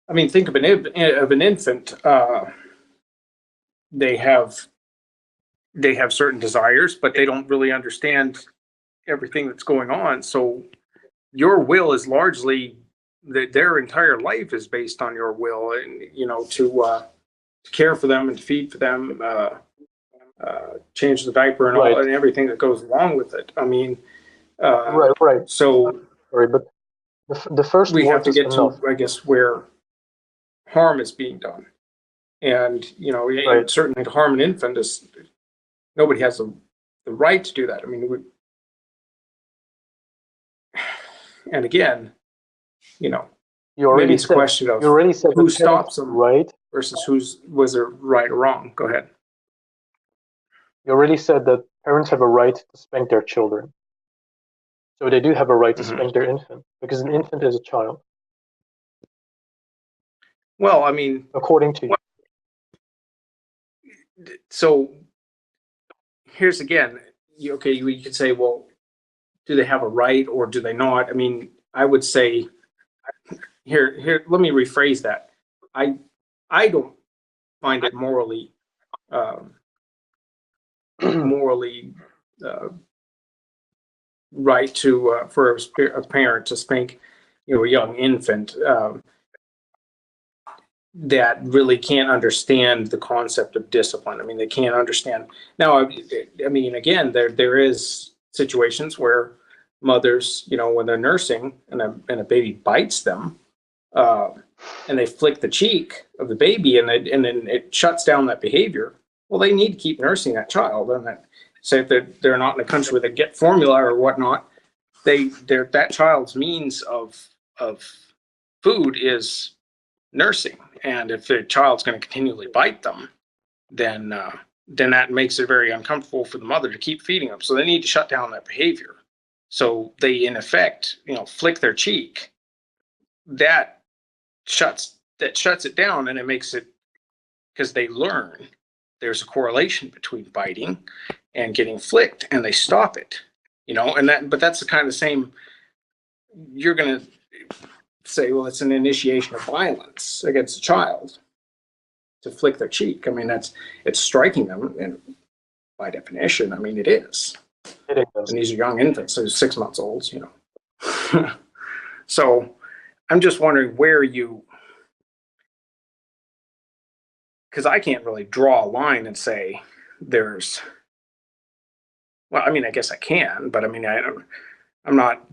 I mean, think of an infant. They have certain desires, but they don't really understand everything that's going on. So your will is largely their entire life is based on your will, and to care for them and to feed for them, change the diaper and all Right. and everything that goes along with it. I mean, Right. so Sorry, but the first we have word to is get to, enough. I guess, where harm is being done, and Right. certainly to harm an infant is nobody has the right to do that. I mean, and again, You maybe already it's a said question of you already said who that parents stops them right. versus was it right or wrong. Go ahead. You already said that parents have a right to spank their children. So they do have a right to Mm-hmm. spank their infant, because an infant is a child, Well, I mean, according to you. so here's again, you could say, well, do they have a right or do they not? I mean, I would say here, let me rephrase that. I don't find it morally morally right to for a parent to spank a young infant. that really can't understand the concept of discipline. I mean, they can't understand. Now, I mean, again, there is situations where mothers, when they're nursing and a baby bites them, and they flick the cheek of the baby, and then it shuts down that behavior. Well, they need to keep nursing that child, and that say if they're not in a country where they get formula or whatnot, that child's means of food is nursing. And if the child's going to continually bite them, then that makes it very uncomfortable for the mother to keep feeding them. So they need to shut down that behavior. So they, in effect, flick their cheek. That shuts it down, and it makes it, because they learn there's a correlation between biting and getting flicked, and they stop it. But that's the kind of same. You're going to say, well, it's an initiation of violence against a child to flick their cheek. I mean, it's striking them, and by definition, I mean, it is. It is. And these are young infants, so 6 months olds, So I'm just wondering where because I can't really draw a line and say there's, well, I mean, I guess I can, but I mean, I'm not.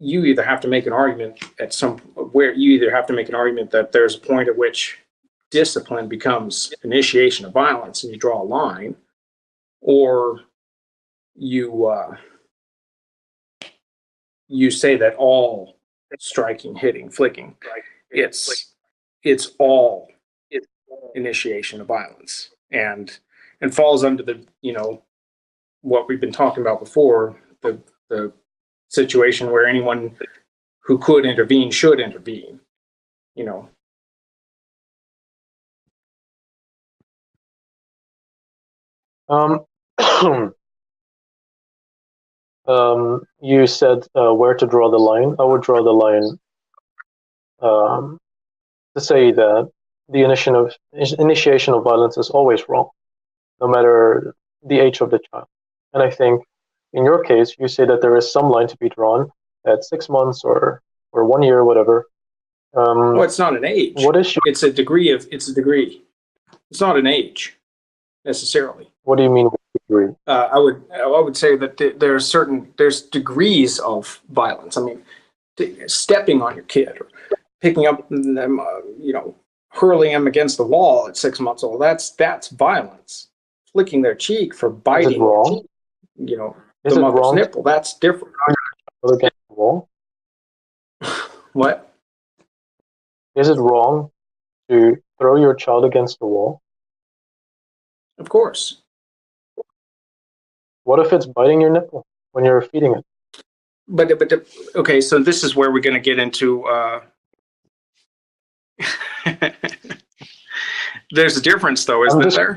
You either have to make an argument that there's a point at which discipline becomes initiation of violence and you draw a line, or you say that all striking, hitting, flicking, it's all initiation of violence, and falls under the what we've been talking about before, the situation where anyone who could intervene should intervene. You said where to draw the line. I would draw the line to say that the initiation of violence is always wrong, no matter the age of the child. And I think in your case, you say that there is some line to be drawn at 6 months or 1 year, whatever. Well, it's not an age. It's a degree. It's not an age necessarily. What do you mean with degree? I would say that there's degrees of violence. I mean, stepping on your kid or picking up them, hurling them against the wall at 6 months old. That's violence. Flicking their cheek for biting. Is it wrong? The mother's nipple. That's different. Against the wall? What? Is it wrong to throw your child against the wall? Of course. What if it's biting your nipple when you're feeding it? But okay, so this is where we're going to get into. There's a difference, though, isn't there?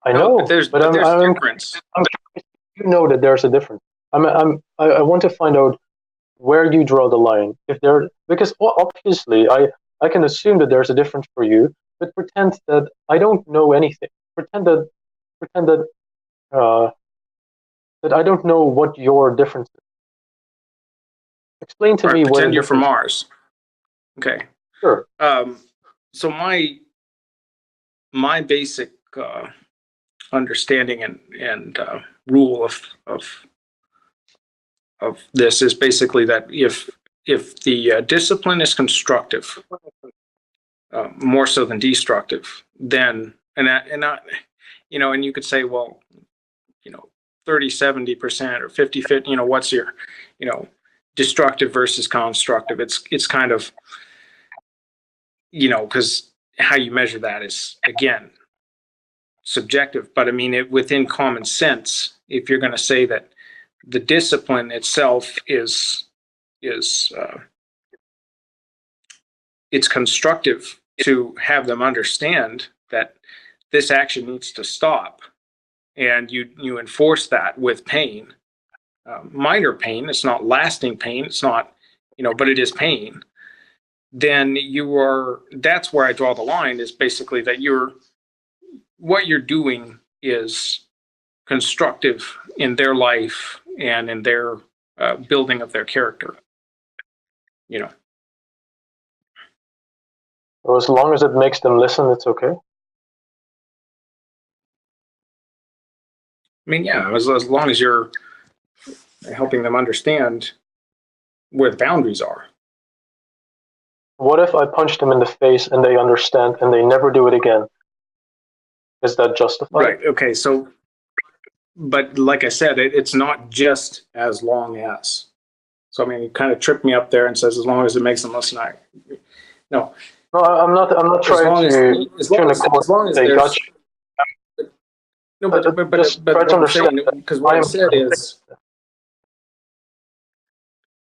I know, but there's a difference. You know that there's a difference. I want to find out where you draw the line. Because obviously I can assume that there's a difference for you, but pretend that I don't know anything. Pretend that that I don't know what your difference is. Explain to me where. Pretend you're from Mars. Okay. Sure. So my basic understanding and rule of this is basically that if the discipline is constructive, more so than destructive, then and you could say, well, 30-70% or 50-50, what's your destructive versus constructive? It's kind of because how you measure that is, again, subjective. But I mean, within common sense, if you're going to say that the discipline itself is it's constructive to have them understand that this action needs to stop, and you enforce that with pain, minor pain. It's not lasting pain. It's not, but it is pain. Then that's where I draw the line, is basically that what you're doing is constructive in their life and in their building of their character. Or as long as it makes them listen, it's okay. I mean, yeah, as long as you're helping them understand where the boundaries are. What if I punch them in the face and they understand and they never do it again? Is that justified? Right. Okay. So, but like I said, it's not just as long as. So I mean, it kind of tripped me up there and says as long as it makes them listen. No. No, I'm not. I'm not trying to. As long as they there's. got you. No, but what I'm saying, because what I said is,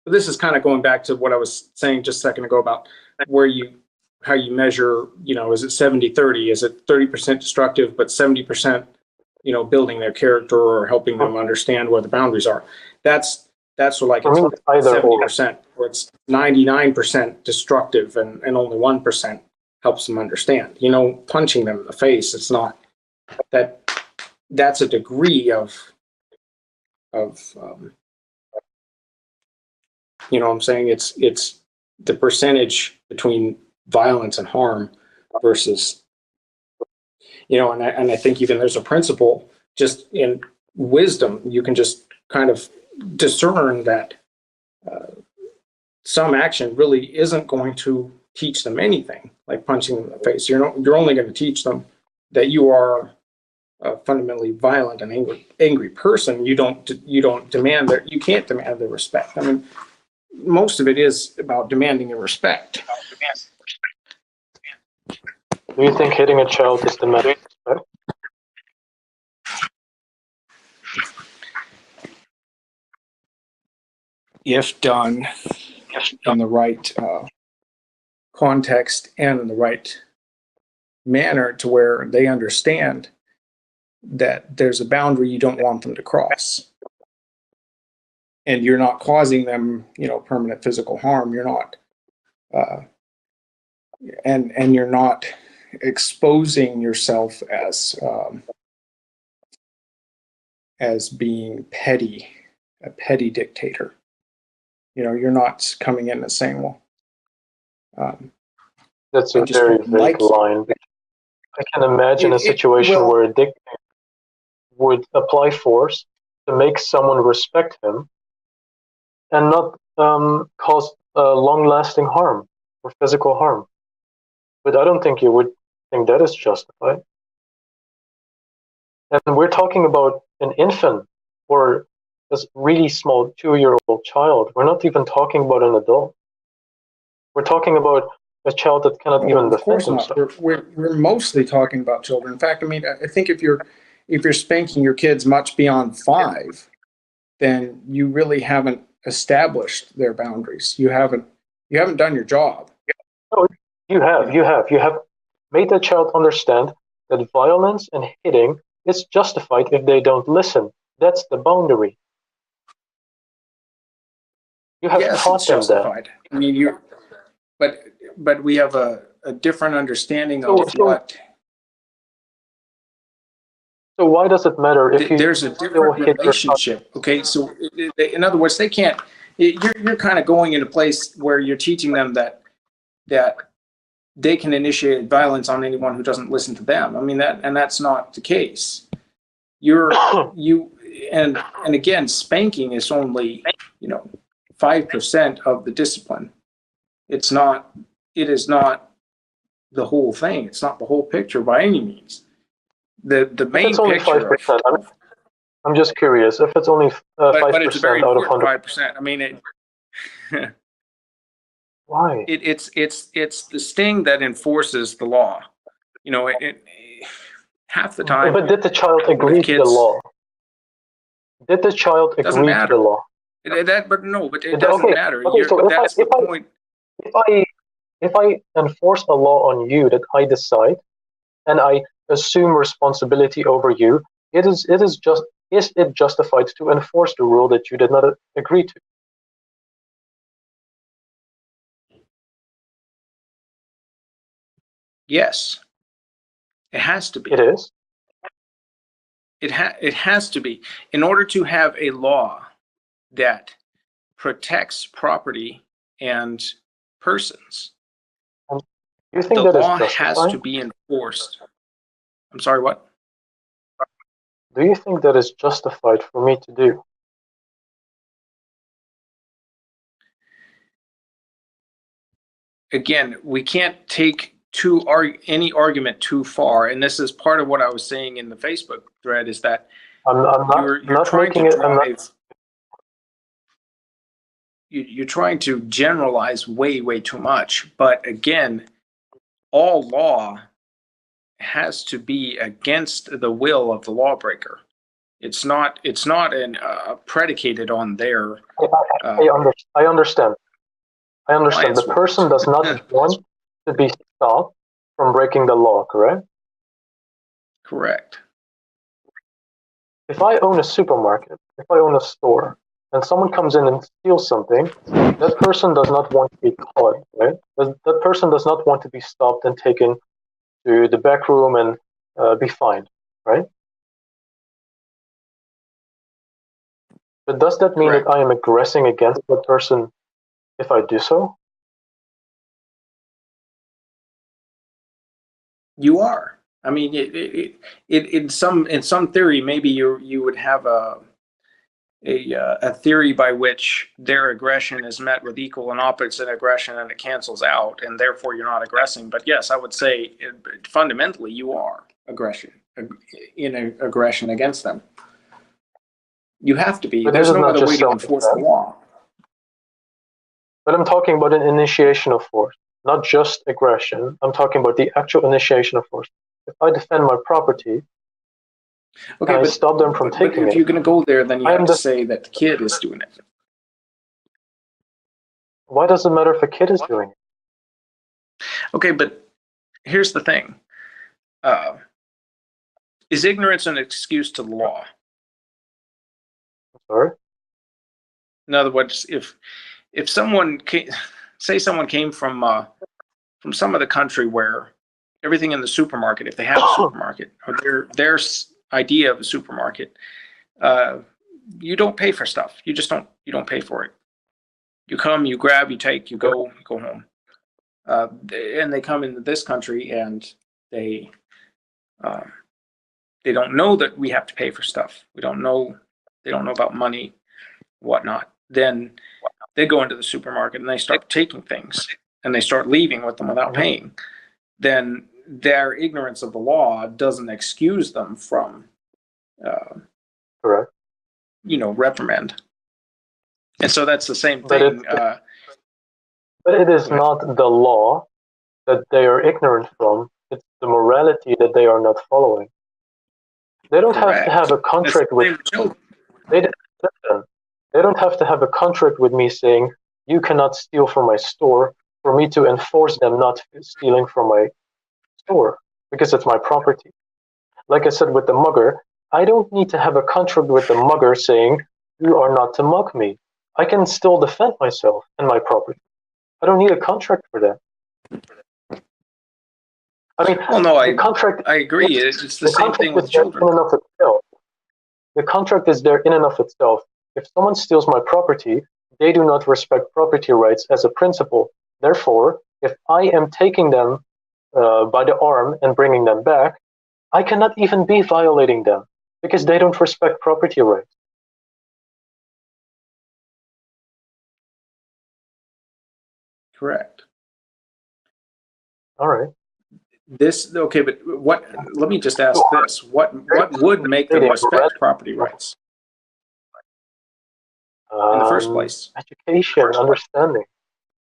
this is kind of going back to what I was saying just a second ago about how you measure, is it 70-30? Is it 30% destructive, but 70%, building their character or helping them understand where the boundaries are? That's like it's 70%, or it's 99% destructive and only 1% helps them understand. Punching them in the face, it's not that. That's a degree of what I'm saying? It's the percentage between violence and harm versus, and I think even there's a principle just in wisdom, you can just kind of discern that some action really isn't going to teach them anything, like punching them in the face. You're only going to teach them that you are a fundamentally violent and angry person. You don't demand that. You can't demand their respect. I mean, most of it is about demanding their respect. Do you think hitting a child is demanding respect? If done in the right context and in the right manner, to where they understand that there's a boundary you don't want them to cross, and you're not causing them, permanent physical harm. You're not, and you're not exposing yourself as being petty, a petty dictator. You're not coming in and saying, well, that's a very vague line. I can imagine a situation where a dictator would apply force to make someone respect him and not cause long-lasting harm or physical harm. But I don't think you would think that is justified. And we're talking about an infant or a really small 2-year-old child. We're not even talking about an adult. We're talking about a child that cannot even defend himself. We're mostly talking about children. In fact, I mean, I think if you're spanking your kids much beyond 5, then you really haven't established their boundaries. You haven't done your job. No, you have made the child understand that violence and hitting is justified if they don't listen. That's the boundary. You have taught them that. I mean, but we have a different understanding of what. So why does it matter if there's a different relationship? Okay, so in other words, they can't. You're kind of going in a place where you're teaching them that they can initiate violence on anyone who doesn't listen to them. I mean that's not the case. And again, spanking is only 5% of the discipline. It is not the whole thing. It's not the whole picture by any means. The main it's only picture. 5%. I'm just curious if it's only 5% but it's very out of important 100. 5%. I mean, Why? It's the sting that enforces the law. Half the time. But did the child agree to the law? Did the child agree to the law? But it doesn't matter. Okay, so that's the point. If I enforce a law on you that I decide, and I assume responsibility over you, is it justified to enforce the rule that you did not agree to? Yes, it has to be. It is. It has to be. In order to have a law that protects property and persons, Do you think the that is law has justified? to be enforced. I'm sorry, what? Do you think that is justified for me to do? Again, we can't take any argument too far, and this is part of what I was saying in the Facebook thread, is that you're not trying making to it. drive. You're trying to generalize way too much. But again, all law has to be against the will of the lawbreaker. It's not predicated on their. I understand. I understand. The person does not want to be stopped from breaking the law, correct? Correct. If I own a supermarket, if I own a store, and someone comes in and steals something, that person does not want to be caught, right? That person does not want to be stopped and taken to the back room and be fined, right? But does that mean Correct. that I am aggressing against that person if I do so? You are. I mean, in some theory, maybe you would have a theory by which their aggression is met with equal and opposite aggression, and it cancels out, and therefore you're not aggressing. But yes, I would say fundamentally you are aggression against them. You have to be. But There's this is no not other just way to enforce the law. But I'm talking about an initiation of force, not just aggression. I'm talking about the actual initiation of force. If I defend my property, Okay, and I but stop them from taking if it, you're going to go there, then you I have am to say that the kid is doing it. Why does it matter if a kid is doing it? Okay, but here's the thing. Is ignorance an excuse to the law? Sorry? In other words, if someone say someone came from some other country where everything in the supermarket, if they have a supermarket, or their idea of a supermarket, you don't pay for stuff. You don't pay for it. You come, you grab, you take, you go home. And they come into this country and they don't know that we have to pay for stuff. They don't know about money, whatnot. Then they go into the supermarket and they start taking things and they start leaving with them without paying. Then their ignorance of the law doesn't excuse them from, Correct. reprimand. And so that's the same thing. But it is not the law that they are ignorant from. It's the morality that they are not following. They don't have to have a contract with children. They don't have to have a contract with me saying, you cannot steal from my store, for me to enforce them not stealing from my store, because it's my property. Like I said with the mugger, I don't need to have a contract with the mugger saying, you are not to mug me. I can still defend myself and my property. I don't need a contract for that. I mean, well, no, the contract. I agree. It's the same thing with children. In and of itself. The contract is there in and of itself. If someone steals my property, they do not respect property rights as a principle. Therefore, if I am taking them by the arm and bringing them back, I cannot even be violating them because they don't respect property rights. Correct. All right. Okay, but what? Let me just ask this: what would make them respect property rights in the first place? Education, understanding,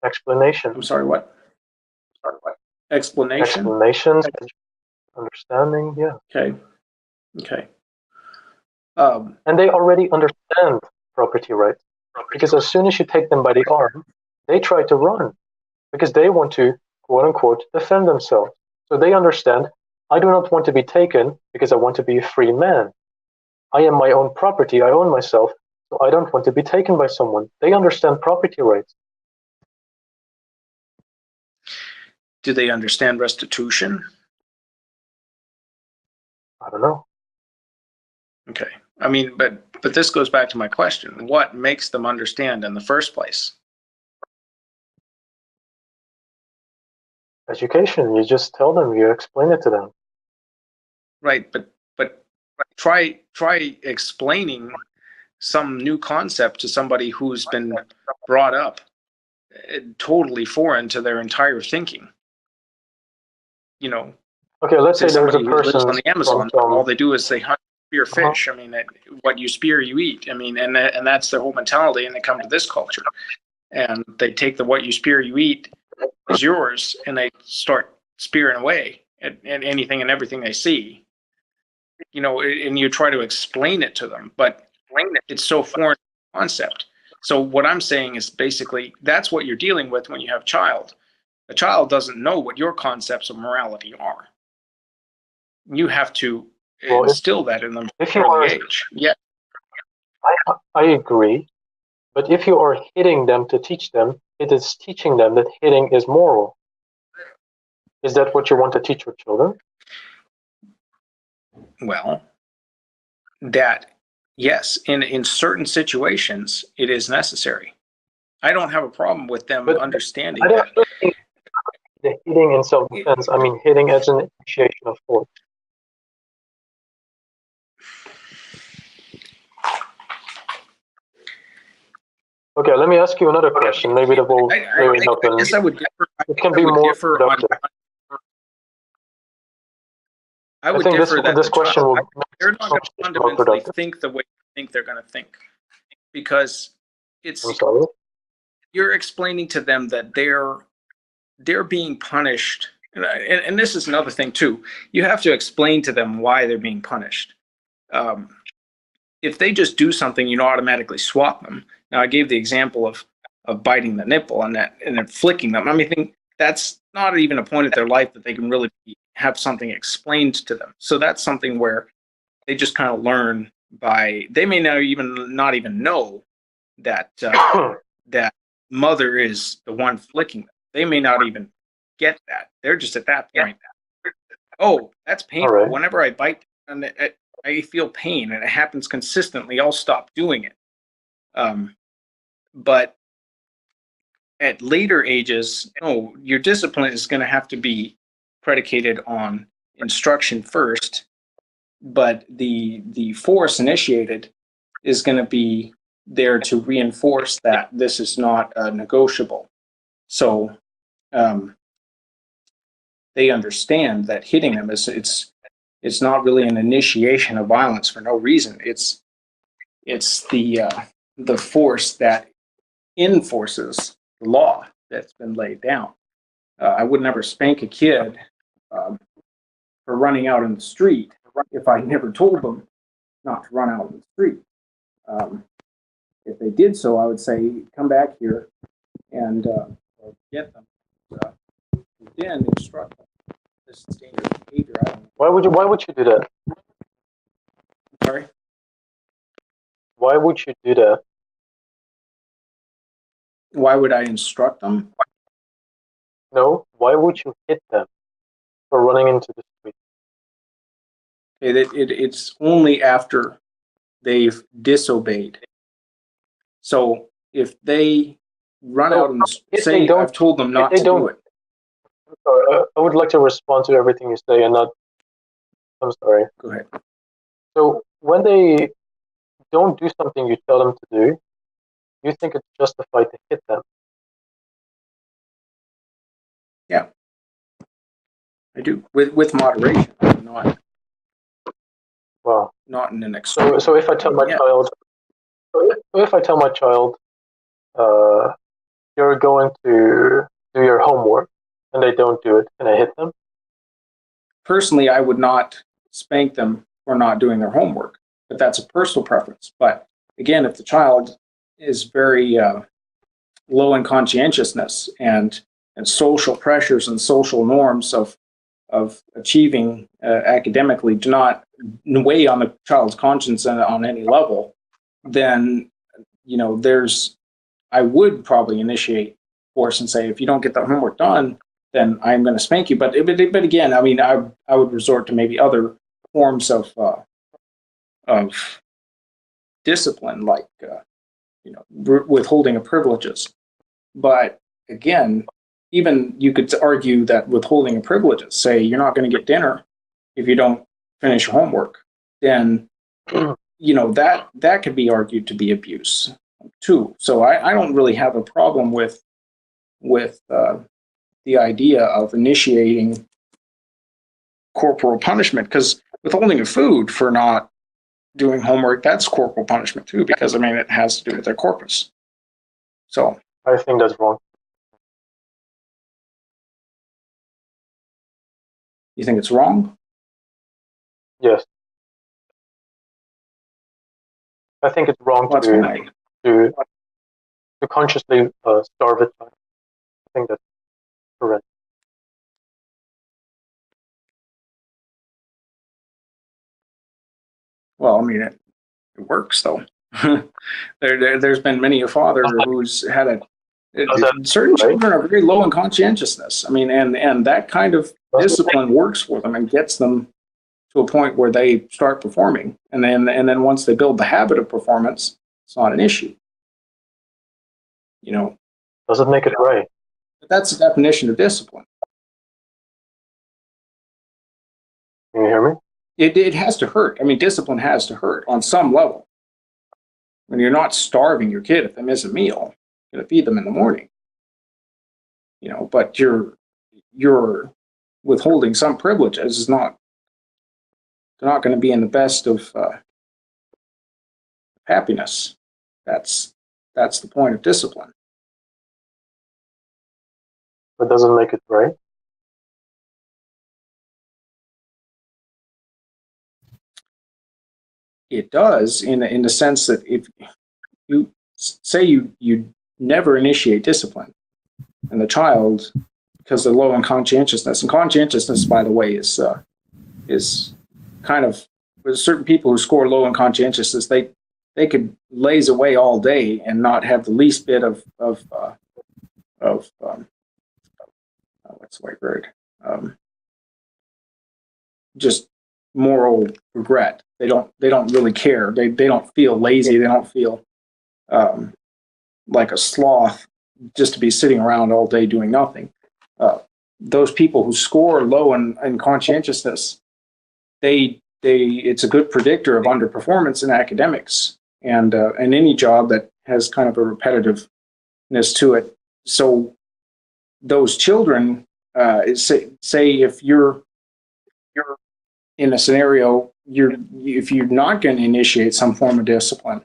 explanation. I'm sorry, what? Explanation. Explanations, understanding. Yeah. Okay. And they already understand property rights because as soon as you take them by the arm, they try to run because they want to, quote unquote, defend themselves. So they understand, I do not want to be taken because I want to be a free man. I am my own property. I own myself. So I don't want to be taken by someone. They understand property rights. Do they understand restitution? I don't know. Okay. I mean, but this goes back to my question. What makes them understand in the first place? Education. You just tell them. You explain it to them. Right, but try explaining some new concept to somebody who's been brought up totally foreign to their entire thinking. You know, Okay, let's say there's a somebody who lives person on the Amazon, all they do is they hunt, spear fish. I mean, what you spear, you eat. I mean, and that's their whole mentality. And they come to this culture, and they take the what you spear, you eat is yours, and they start spearing away at anything and everything they see. You know, and you try to explain it to them, but it's so foreign concept. So what I'm saying is basically that's what you're dealing with when you have a child. A child doesn't know what your concepts of morality are. You have to instill that in them from an early age. Yeah, I agree. But if you are hitting them to teach them, it is teaching them that hitting is moral. Is that what you want to teach your children? well, that yes, in certain situations it is necessary. I don't have a problem with them understanding I don't that. think the hitting in self-defense. I mean, hitting as an initiation of force. Okay, let me ask you another question. Maybe that will really help. I guess I would differ. It can be more productive. I would think differ that this question will they're not going to fundamentally think the way you think they're going to think, because it's you're explaining to them that they're being punished, and this is another thing too. You have to explain to them why they're being punished. If they just do something, you automatically swap them. Now, I gave the example of biting the nipple and then flicking them. I mean, that's not even a point at their life that they can really have something explained to them. So that's something where they just kind of learn by. They may not even know that that mother is the one flicking them. They may not even get that. They're just at that point. Oh, that's painful. Right. Whenever I bite, and I feel pain, and it happens consistently, I'll stop doing it. But at later ages, no, your discipline is going to have to be predicated on instruction first, but the force initiated is going to be there to reinforce that this is not negotiable. So they understand that hitting them it's not really an initiation of violence for no reason. It's the force that enforces the law that's been laid down. I would never spank a kid for running out in the street if I never told them not to run out in the street. If they did so, I would say, come back here and get them. Then instruct them. This is dangerous behavior. Why would you do that? Sorry? Why would you do that? Why would I instruct them? No, why would you hit them for running into the street? It's only after they've disobeyed. So if they run out and say, I've told them not to do it. I'm sorry, I would like to respond to everything you say and not. I'm sorry. Go ahead. So when they don't do something you tell them to do, you think it's justified to hit them? Yeah, I do, with moderation, not. Wow. Not in an extreme. So if I tell my child, you're going to do your homework, and they don't do it, can I hit them? Personally, I would not spank them for not doing their homework, but that's a personal preference. But again, if the child is very low in conscientiousness and social pressures and social norms of achieving academically do not weigh on the child's conscience on any level, then I would probably initiate force and say, if you don't get the homework done, then I'm going to spank you. But again, I mean, I would resort to maybe other forms of discipline, like withholding of privileges. But again, even you could argue that withholding of privileges, say you're not going to get dinner if you don't finish your homework, then that could be argued to be abuse too. So I don't really have a problem with the idea of initiating corporal punishment, because withholding of food for not doing homework, that's corporal punishment too, because it has to do with their corpus. So I think that's wrong. you think it's wrong? Yes. I think it's wrong to consciously starve it. I think that's correct. Well, it works though. There's been many a father who's had certain children are very low in conscientiousness. And that kind of discipline works for them and gets them to a point where they start performing. And then once they build the habit of performance, it's not an issue. Does it make it right? But that's the definition of discipline. Can you hear me? It has to hurt. Discipline has to hurt on some level. When you're not starving your kid if they miss a meal, you're going to feed them in the morning. But you're withholding some privileges is not. They're not going to be in the best of happiness. That's the point of discipline. But doesn't make it right. It does in the sense that if you say you never initiate discipline, and the child, because they're low in conscientiousness, and conscientiousness, by the way, is kind of, with certain people who score low in conscientiousness, they could laze away all day and not have the least bit of what's the right word? Just moral regret. They don't really care. They don't feel lazy. They don't feel like a sloth just to be sitting around all day doing nothing. Those people who score low in conscientiousness, it's a good predictor of underperformance in academics and any job that has kind of a repetitiveness to it. So those children, say if you're in a scenario, if you're not going to initiate some form of discipline,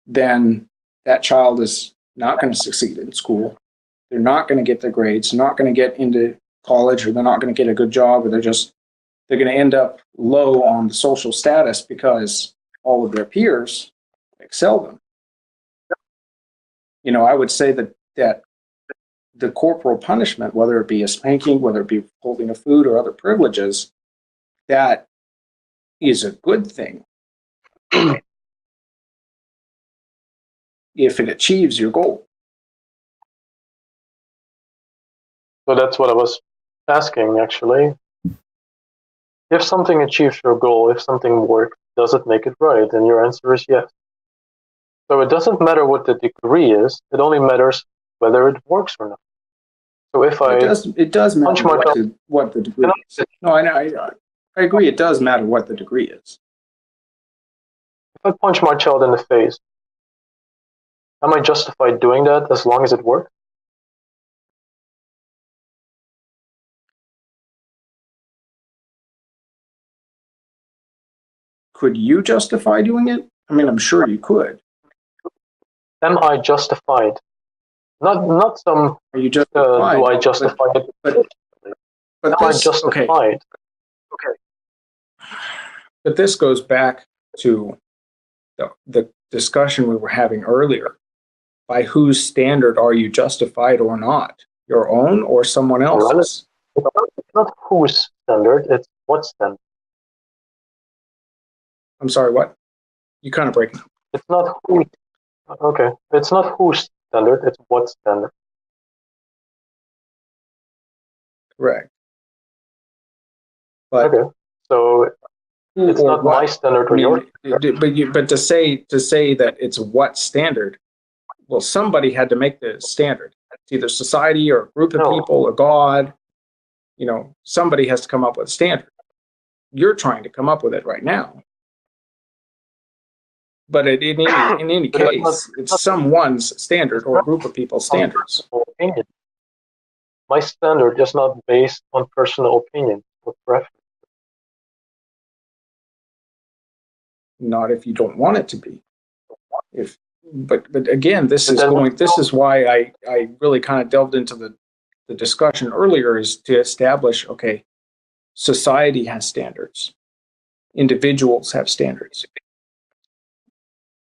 then that child is not going to succeed in school. They're not going to get their grades, not going to get into college, or they're not going to get a good job, or they're going to end up low on the social status because all of their peers excel them. I would say that the corporal punishment, whether it be a spanking, whether it be holding of food or other privileges, that is a good thing if it achieves your goal. So that's what I was asking, actually. If something achieves your goal, if something works, does it make it right? And your answer is yes. So it doesn't matter what the degree is, it only matters whether it works or not. So if it does matter what the degree is. No, I agree, it does matter what the degree is. If I punch my child in the face, am I justified doing that as long as it works? Could you justify doing it? I'm sure you could. Am I justified? Not some. Are you justified? Do I justify it? But am I justified? Okay. But this goes back to the discussion we were having earlier. By whose standard are you justified or not? Your own or someone else's? It's not whose standard, it's what standard. I'm sorry, what? You kind of break it. It's not who. Okay. It's not whose standard, it's what standard. Correct. But okay. So it's not my standard or yours. But to say that it's what standard, well, somebody had to make the standard. It's either society or a group of No. people or God. You know, somebody has to come up with a standard. You're trying to come up with it right now. But in any But it's case, not, it's someone's standard it's or a not group of people's on standards. personal opinion. My standard is not based on personal opinion or preference. Not if you don't want it to be. But again, this But then this is why I really kind of delved into the discussion earlier, is to establish, okay, society has standards. Individuals have standards.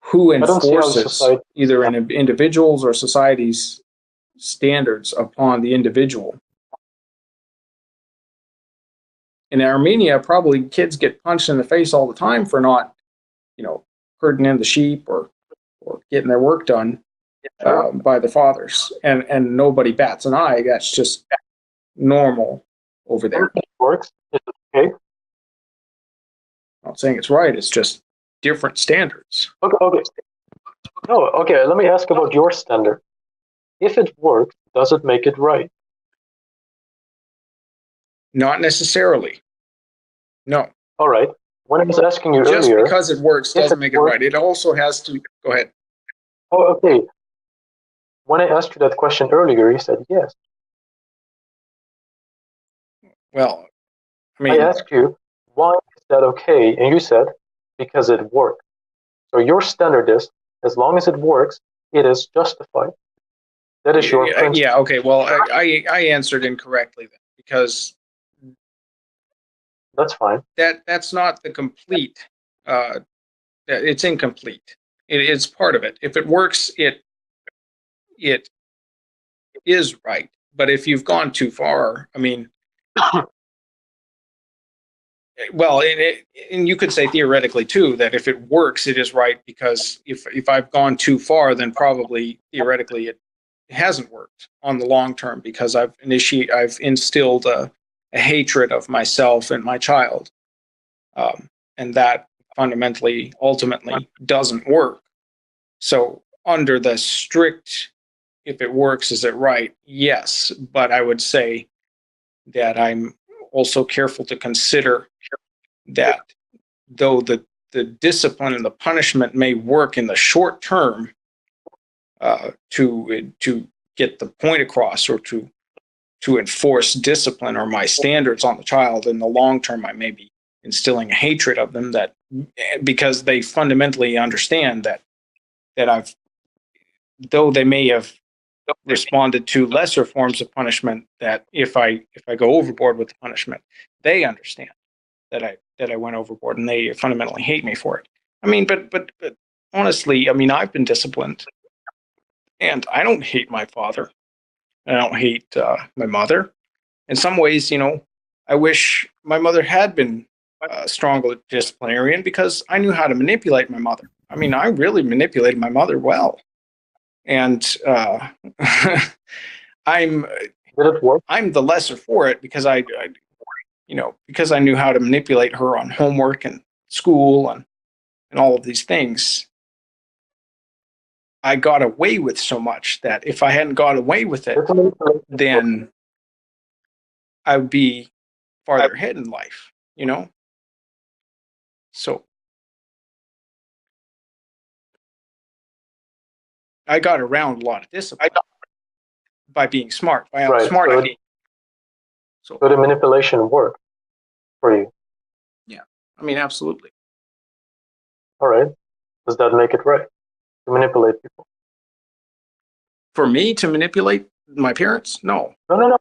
Who I don't see how enforces society, either an individual's or society's standards upon the individual? In Armenia, probably kids get punched in the face all the time for not, you know, herding in the sheep or getting their work done by the fathers, and nobody bats an eye. That's just normal over there. everything works. It's okay. I'm not saying it's right. It's just different standards. Okay. No, okay, let me ask about your standard. If it works, does it make it right? Not necessarily. No. All right. When I was asking you Just earlier, because it works doesn't make it works, right. It also has to. Go ahead. oh, okay. When I asked you that question earlier, you said yes. Well, I I mean, asked you, why is that okay? And you said, because it works. So your standard is, as long as it works, it is justified. That is your principle. yeah. Okay. Well, I answered incorrectly then, because That's fine. that's not the complete. It's incomplete. It's part of it. If it works, it is right. But if you've gone too far, I mean, well, and you could say theoretically too that if it works, it is right, because if I've gone too far, then probably theoretically it hasn't worked on the long term, because I've instilled a hatred of myself and my child, and that fundamentally, ultimately, doesn't work. So under the strict, if it works, is it right? Yes, but I would say that I'm also careful to consider that though the discipline and the punishment may work in the short term to get the point across, or to enforce discipline or my standards on the child, in the long term I may be instilling a hatred of them, that because they fundamentally understand that I've, though they may have responded to lesser forms of punishment, that if I go overboard with the punishment, they understand that I went overboard, and they fundamentally hate me for it. I mean, but honestly, I mean, I've been disciplined, and I don't hate my father. I don't hate my mother. In some ways, you know, I wish my mother had been a stronger disciplinarian, because I knew how to manipulate my mother. I mean, I really manipulated my mother well, and I'm Did it work? I'm the lesser for it, because I because I knew how to manipulate her on homework and school and all of these things. I got away with so much that if I hadn't got away with it, then I would be farther ahead in life, you know? So I got around a lot of discipline by being smart, by outsmarting. Right. So the manipulation worked for you. Yeah. I mean, absolutely. All right. Does that make it right to manipulate people? For me to manipulate my parents? No. No.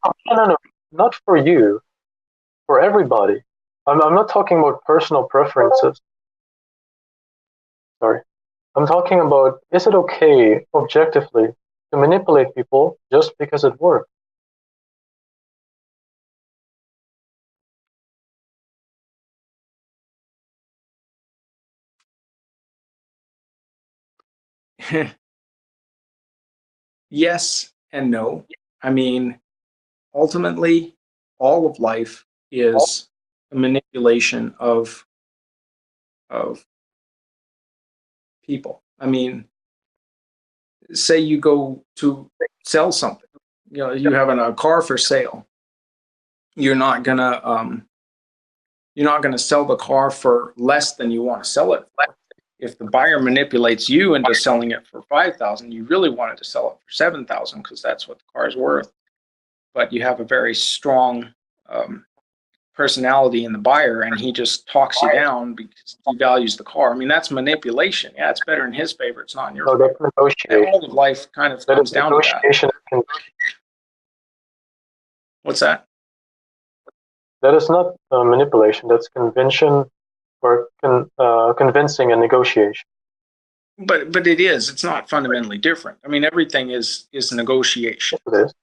Not for you. For everybody. I'm not talking about personal preferences. Sorry. I'm talking about, is it okay, objectively, to manipulate people just because it works? Yes and no. I mean, ultimately, all of life is a manipulation of people. I mean, say you go to sell something, you have a car for sale. You're not gonna sell the car for less than you want to sell it for. If the buyer manipulates you into selling it for 5,000, you really wanted to sell it for 7,000 because that's what the car is worth. But you have a very strong personality in the buyer, and he just talks you down because he values the car. I mean, that's manipulation. Yeah, it's better in his favor. It's not in your favor. That's negotiation. All of life kind of comes down to that. What's that? That is not manipulation. That's convention or convincing and negotiation. But it is. It's not fundamentally different. I mean, everything is negotiation. Yes, it is.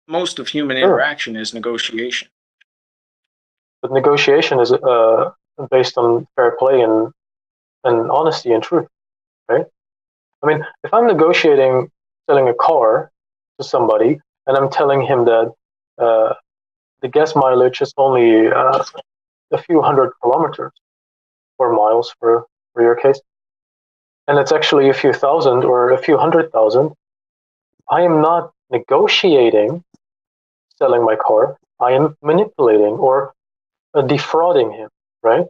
Most of human interaction is negotiation. But negotiation is based on fair play and honesty and truth, right? I mean, if I'm negotiating selling a car to somebody and I'm telling him that the gas mileage is only a few hundred kilometers or miles for your case, and it's actually a few thousand or a few 100,000, I am not negotiating selling my car. I am manipulating or defrauding him, right?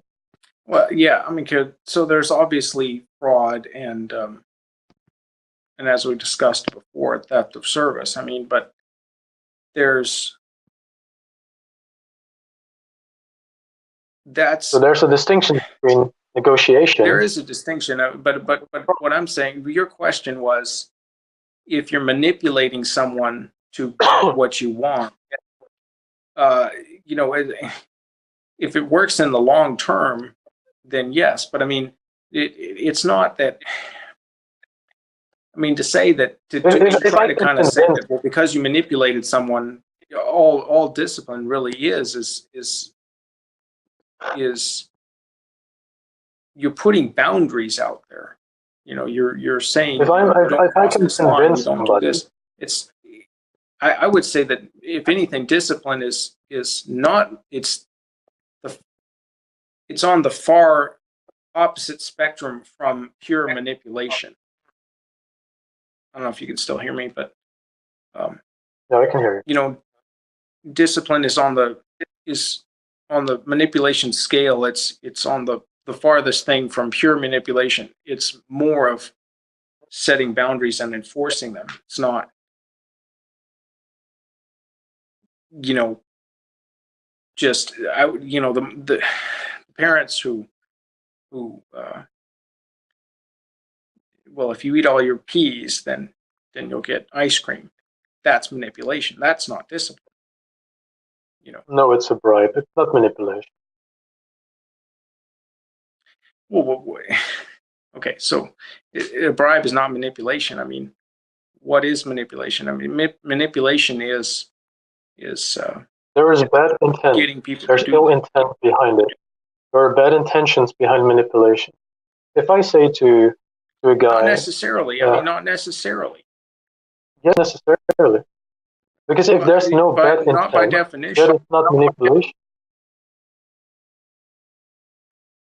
Well, yeah, I mean, so there's obviously fraud and as we discussed before, theft of service. I mean, but so there's a distinction between negotiation. There is a distinction, but what I'm saying, your question was, if you're manipulating someone to get what you want, if it works in the long term, then yes. But I mean, it's not that. I mean, to say that to try to kind of say that, well, because you manipulated someone, all discipline really is you're putting boundaries out there. You're saying if I can convince somebody, I would say that if anything, discipline is not it's on the far opposite spectrum from pure manipulation. I don't know if you can still hear me, but yeah, I can hear you. Discipline is on the manipulation scale. It's on the farthest thing from pure manipulation. It's more of setting boundaries and enforcing them. It's not, just the parents who well, if you eat all your peas, then you'll get ice cream. That's manipulation. That's not discipline. No, it's a bribe. It's not manipulation. Well, okay, so a bribe is not manipulation. I mean, what is manipulation? I mean, manipulation is there is bad intent. Getting people. There's ill intent behind it. There are bad intentions behind manipulation. If I say to a guy, not necessarily. I mean, not necessarily. Yes, necessarily. Because if there's no bad intent, not by definition, then it's not manipulation.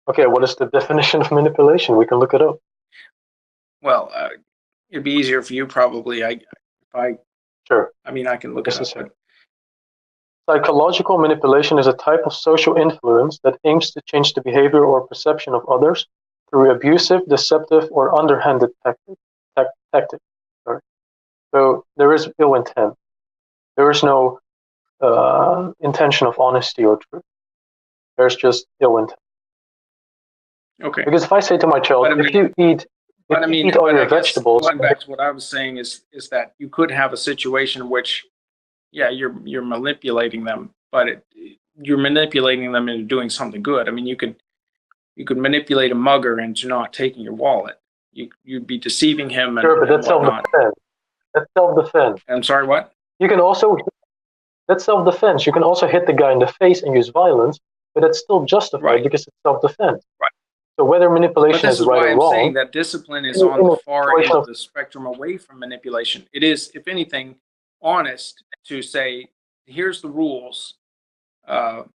Okay, what is the definition of manipulation? We can look it up. Well, it'd be easier for you probably. Sure. I mean, I can look it up. Psychological manipulation is a type of social influence that aims to change the behavior or perception of others through abusive, deceptive, or underhanded tactics. So there is ill intent. There is no intention of honesty or truth. There's just ill intent. Okay. Because if I say to my child, if you eat all your vegetables, going back to what I was saying is that you could have a situation in which, yeah, you're manipulating them, but you're manipulating them into doing something good. I mean, you could manipulate a mugger into not taking your wallet. You'd be deceiving him. Sure, but that's self-defense. That's self-defense. I'm sorry, what? You can also, that's self-defense. You can also hit the guy in the face and use violence, but it's still justified because it's self-defense. Right. So whether manipulation is right or wrong. I'm saying that discipline is on the far end of the spectrum away from manipulation. It is, if anything, honest to say, here's the rules. No.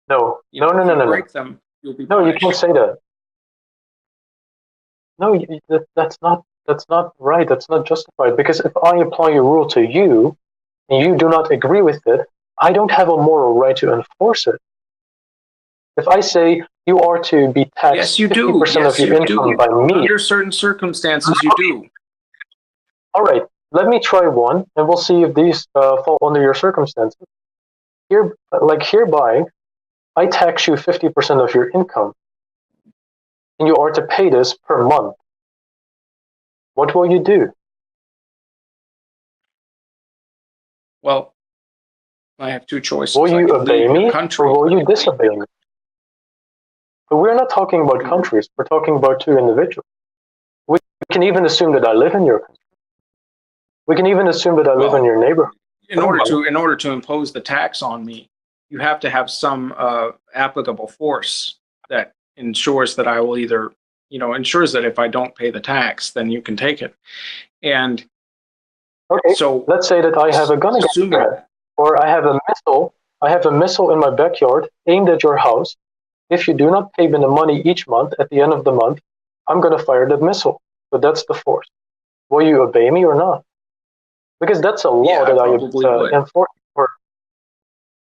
Break them, you'll be punished. You can't say that. No, that's not That's not right. That's not justified. Because if I apply a rule to you and you do not agree with it, I don't have a moral right to enforce it. If I say you are to be taxed Yes, you do. 50% Yes, of your you income do. by me, Under certain circumstances, you do. all right, let me try one, and we'll see if these fall under your circumstances. Hereby, I tax you 50% of your income, and you are to pay this per month. What will you do? Well, I have two choices. Will I you can obey leave me, your country. or will you disobey me? But we're not talking about countries. We're talking about two individuals. We can even assume that I live in your country. We can even assume that I live in your neighborhood. In order to impose the tax on me, you have to have some applicable force that ensures that I will either, ensures that if I don't pay the tax, then you can take it. And okay, so let's say that I have a gun against your head, or I have a missile. I have a missile in my backyard aimed at your house. If you do not pay me the money each month, at the end of the month, I'm going to fire that missile. So that's the force. Will you obey me or not? Because that's a law that I enforce.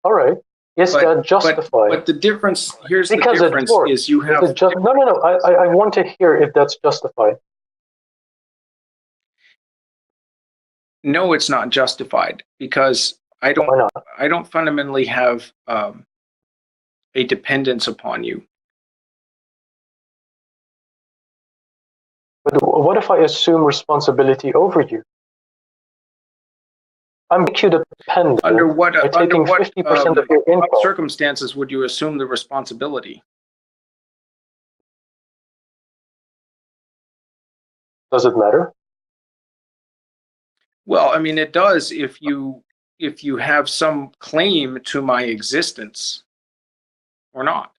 All right. Is that justified? But the difference, here's because the difference is you have... No. I want to hear if that's justified. No, it's not justified, because I don't fundamentally have a dependence upon you. But what if I assume responsibility over you? I make you dependent under what 50% of your income. Circumstances would you assume the responsibility? Does it matter? Well, I mean, it does if you have some claim to my existence or not.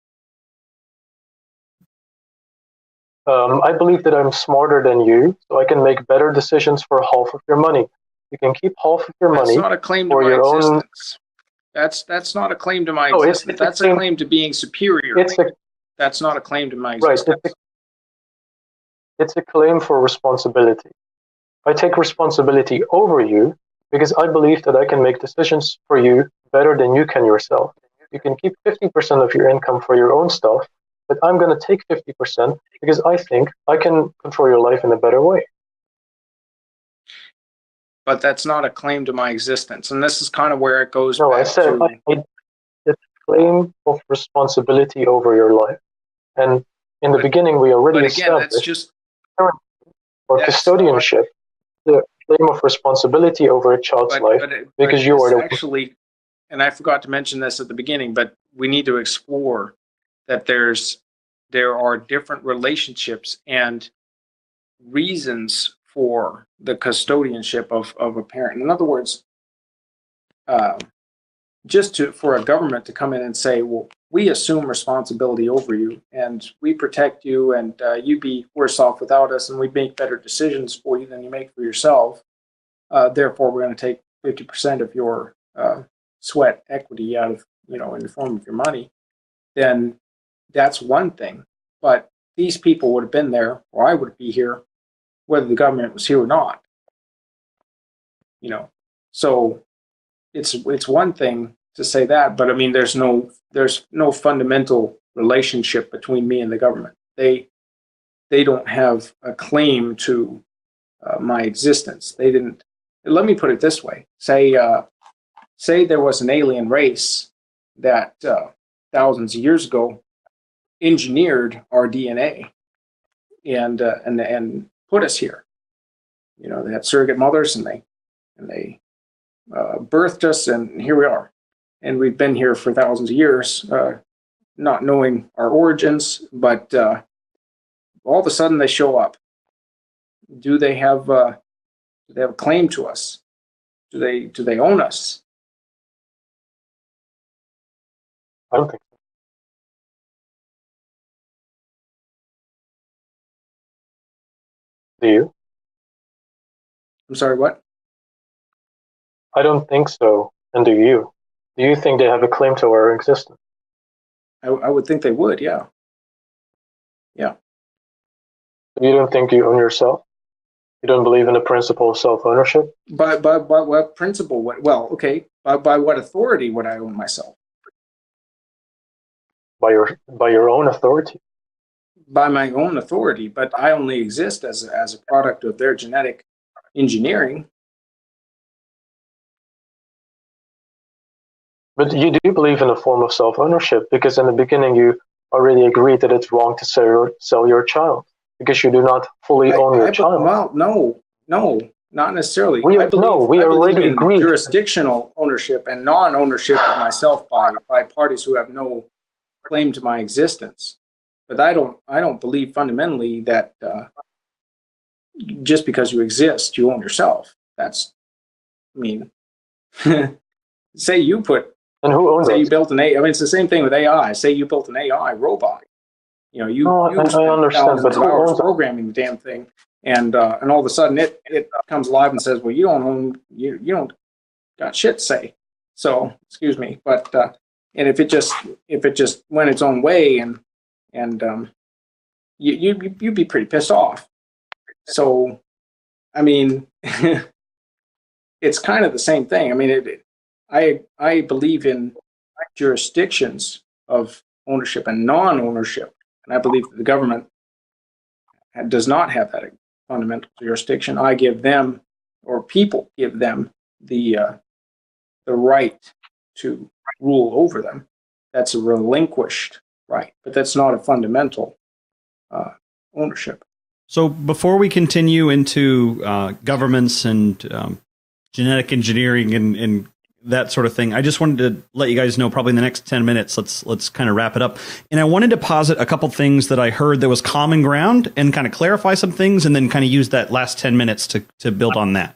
I believe that I'm smarter than you, so I can make better decisions for half of your money. You can keep half of your money. That's not a claim to my existence. That's not a claim to my existence. That's a claim to being superior. That's not a claim to my existence. Right. It's a claim for responsibility. I take responsibility over you because I believe that I can make decisions for you better than you can yourself. You can keep 50% of your income for your own stuff, but I'm going to take 50% because I think I can control your life in a better way. But that's not a claim to my existence. And this is kind of where it goes back I said it's a claim of responsibility over your life. And in the beginning, we already established that's just... or custodianship, the claim of responsibility over a child's life, because you are actually, and I forgot to mention this at the beginning, but we need to explore that there are different relationships and reasons for the custodianship of a parent. In other words, for a government to come in and say, well, we assume responsibility over you and we protect you, and you'd be worse off without us, and we make better decisions for you than you make for yourself. Therefore, we're going to take 50% of your sweat equity out of, in the form of your money. Then that's one thing. But these people would have been there, or I would be here, whether the government was here or not. So it's one thing to say that, but I mean, there's no fundamental relationship between me and the government. They don't have a claim to my existence. They didn't. Let me put it this way: say there was an alien race that thousands of years ago engineered our DNA and put us here. They had surrogate mothers, and they birthed us, and here we are. And we've been here for thousands of years, not knowing our origins, but all of a sudden they show up. Do they have a claim to us? Do they own us? I don't think so. Do you? I'm sorry, what? I don't think so. And do you? Do you think they have a claim to our existence? I would think they would, yeah. Yeah. You don't think you own yourself? You don't believe in the principle of self-ownership? By what principle? Okay. By what authority would I own myself? By your own authority. By my own authority, but I only exist as a product of their genetic engineering. But you do believe in a form of self-ownership, because in the beginning you already agreed that it's wrong to sell your child, because you do not fully own your child. Well, no, not necessarily. We I believe already in agreed. Jurisdictional ownership and non-ownership of myself by parties who have no claim to my existence. But I don't believe fundamentally that just because you exist, you own yourself. That's, I mean, say you put. And who owns it? Say you built an AI. I mean, it's the same thing with AI. Say you built an AI robot. You know, you spent thousands of hours programming the damn thing, and all of a sudden it comes alive and says, "Well, you don't own you don't got shit to say." So, excuse me, but and if it just went its own way and you'd be pretty pissed off. So, I mean, it's kind of the same thing. I mean, I believe in jurisdictions of ownership and non-ownership, and I believe that the government does not have that fundamental jurisdiction. I give them, or people give them, the right to rule over them. That's a relinquished right, but that's not a fundamental ownership. So before we continue into governments and genetic engineering and that sort of thing, I just wanted to let you guys know, probably in the next 10 minutes, let's kind of wrap it up. And I wanted to posit a couple things that I heard that was common ground and kind of clarify some things, and then kind of use that last 10 minutes to build on that.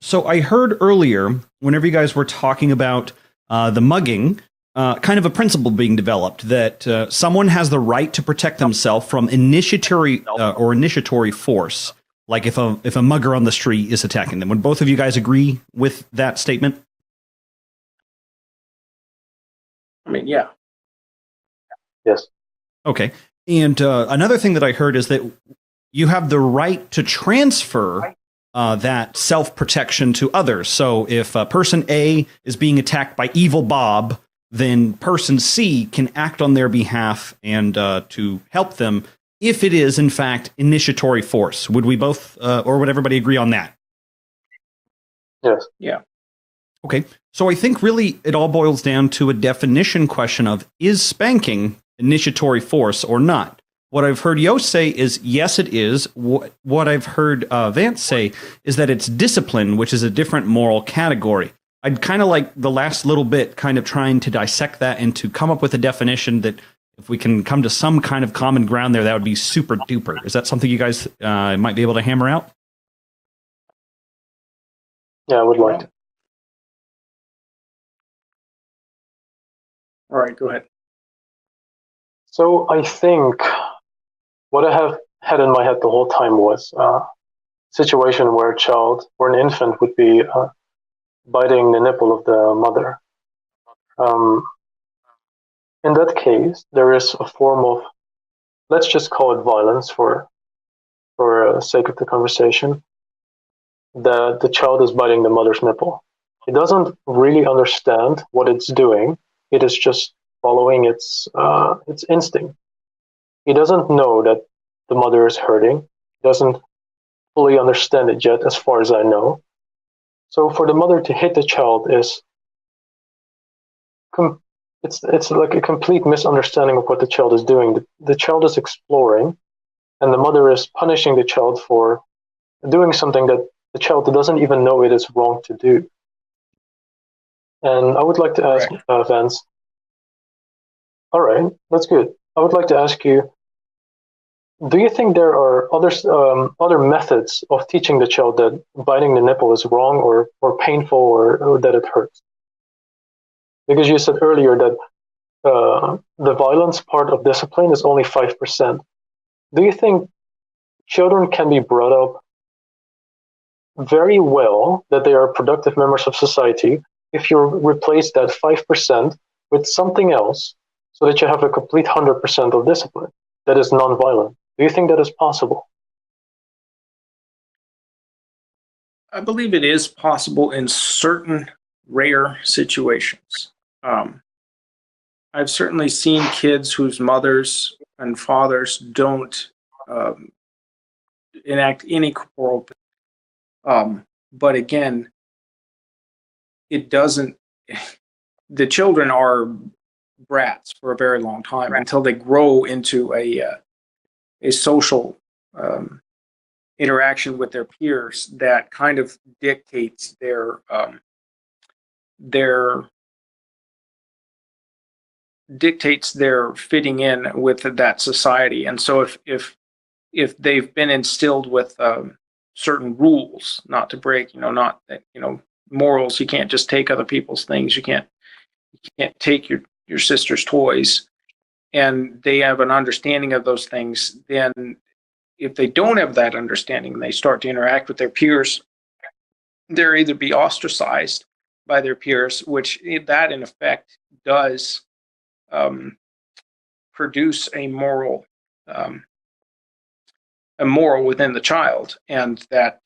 So I heard earlier, whenever you guys were talking about the mugging, kind of a principle being developed that someone has the right to protect themselves from initiatory force. Like if a mugger on the street is attacking them. Would both of you guys agree with that statement? I mean, yeah. Yes. Okay. And another thing that I heard is that you have the right to transfer that self-protection to others. So if person A is being attacked by Evil Bob, then person C can act on their behalf and to help them, if it is, in fact, initiatory force. Would we both, or would everybody agree on that? Yes. Yeah. Okay. So I think really it all boils down to a definition question of, is spanking initiatory force or not? What I've heard Yo say is, yes, it is. What I've heard Vance say is that it's discipline, which is a different moral category. I'd kind of like the last little bit kind of trying to dissect that and to come up with a definition that, if we can come to some kind of common ground there, that would be super duper. Is that something you guys might be able to hammer out? Yeah, I would like to. All right, go ahead. So I think what I have had in my head the whole time was a situation where a child or an infant would be biting the nipple of the mother. In that case, there is a form of, let's just call it violence for sake of the conversation, that the child is biting the mother's nipple. It doesn't really understand what it's doing. It is just following its instinct. It doesn't know that the mother is hurting. It doesn't fully understand it yet, as far as I know. So for the mother to hit the child is it's like a complete misunderstanding of what the child is doing. The child is exploring, and the mother is punishing the child for doing something that the child doesn't even know it is wrong to do. And I would like to ask Vance. All right, that's good. I would like to ask you, do you think there are other methods of teaching the child that biting the nipple is wrong or painful or that it hurts? Because you said earlier that the violence part of discipline is only 5%. Do you think children can be brought up very well, that they are productive members of society, if you replace that 5% with something else so that you have a complete 100% of discipline that is non-violent? Do you think that is possible? I believe it is possible in certain rare situations. I've certainly seen kids whose mothers and fathers don't enact any corporal. But again, it doesn't. The children are brats for a very long time until they grow into a social interaction with their peers that kind of dictates their fitting in with that society. And so if they've been instilled with certain rules not to break, not that, morals, you can't just take other people's things, you can't take your sister's toys, and they have an understanding of those things, then if they don't have that understanding and they start to interact with their peers, they're either be ostracized by their peers, which that in effect does produce a moral within the child, and that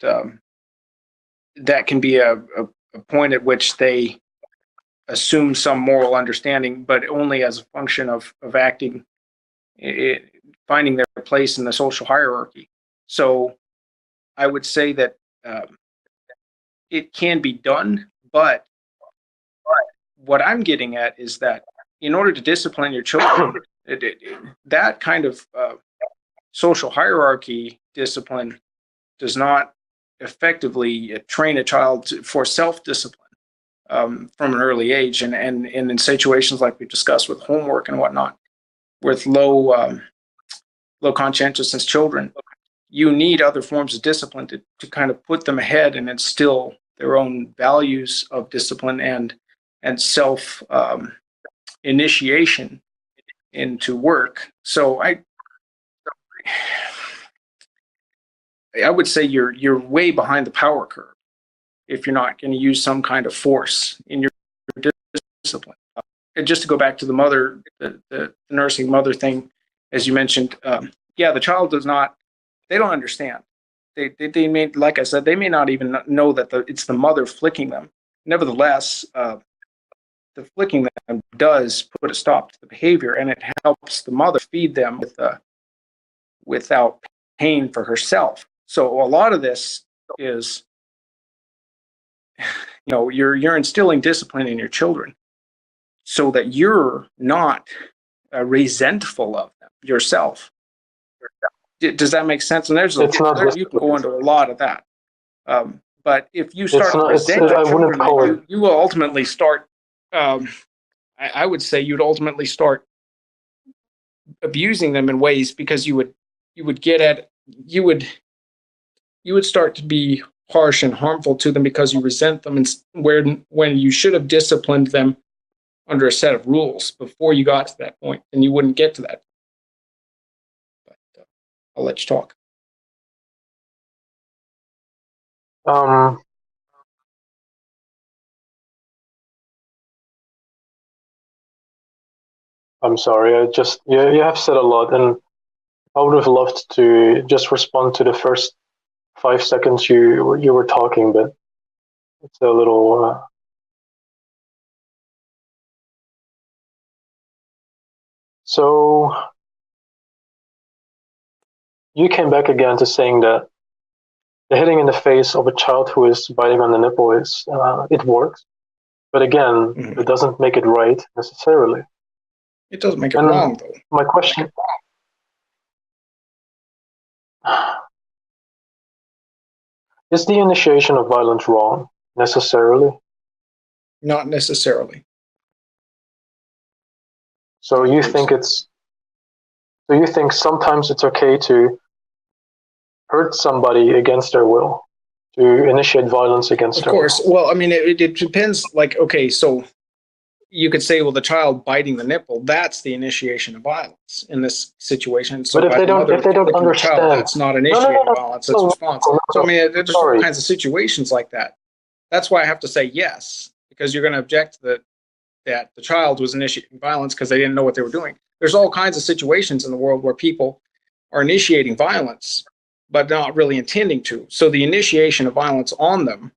that can be a point at which they assume some moral understanding, but only as a function of acting, finding their place in the social hierarchy. So I would say that it can be done, but what I'm getting at is that in order to discipline your children, that kind of social hierarchy discipline does not effectively train a child for self-discipline from an early age, and in situations like we discussed with homework and whatnot, with low conscientiousness children, you need other forms of discipline to kind of put them ahead and instill their own values of discipline and self initiation into work. So I would say you're way behind the power curve if you're not going to use some kind of force in your discipline. And just to go back to the mother, the nursing mother thing, as you mentioned, the child does not, they don't understand. They may, like I said, they may not even know that it's the mother flicking them. Nevertheless, the flicking them does put a stop to the behavior, and it helps the mother feed them without pain for herself. So a lot of this is, you're instilling discipline in your children so that you're not resentful of them yourself. Does that make sense? And you can go into a lot of that. But if you start to resent your children, you will ultimately start, I would say you'd ultimately start abusing them in ways, because you would start to be harsh and harmful to them because you resent them, and when you should have disciplined them under a set of rules before you got to that point, and you wouldn't get to that. But I'll let you talk. I'm sorry. You have said a lot, and I would have loved to just respond to the first 5 seconds you were talking, but it's a little. So you came back again to saying that the hitting in the face of a child who is biting on the nipple it works, but again, it doesn't make it right necessarily. It doesn't make it wrong, though. My question. Is the initiation of violence wrong necessarily? Not necessarily. So you think sometimes it's okay to hurt somebody against their will, to initiate violence against their will? Of course. Well, I mean, it depends. Like, okay, so you could say, well, the child biting the nipple, that's the initiation of violence in this situation. So but if they don't understand, child, that's not initiating violence, that's responsible. So I mean, there's all kinds of situations like that. That's why I have to say yes, because you're going to object that the child was initiating violence because they didn't know what they were doing. There's all kinds of situations in the world where people are initiating violence but not really intending to. So the initiation of violence on them,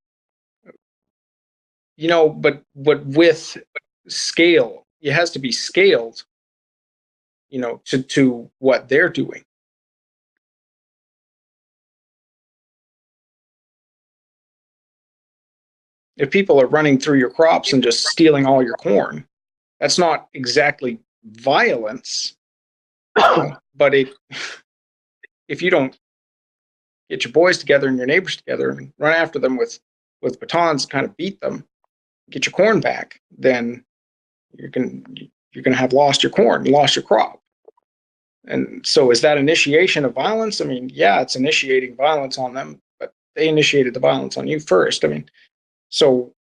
but with scale, it has to be scaled, to what they're doing. If people are running through your crops and just stealing all your corn, that's not exactly violence, but if you don't get your boys together and your neighbors together and run after them with batons, kind of beat them, get your corn back, then you're going to have lost your corn, lost your crop. And so is that initiation of violence? I mean, yeah, it's initiating violence on them, but they initiated the violence on you first. I mean, so,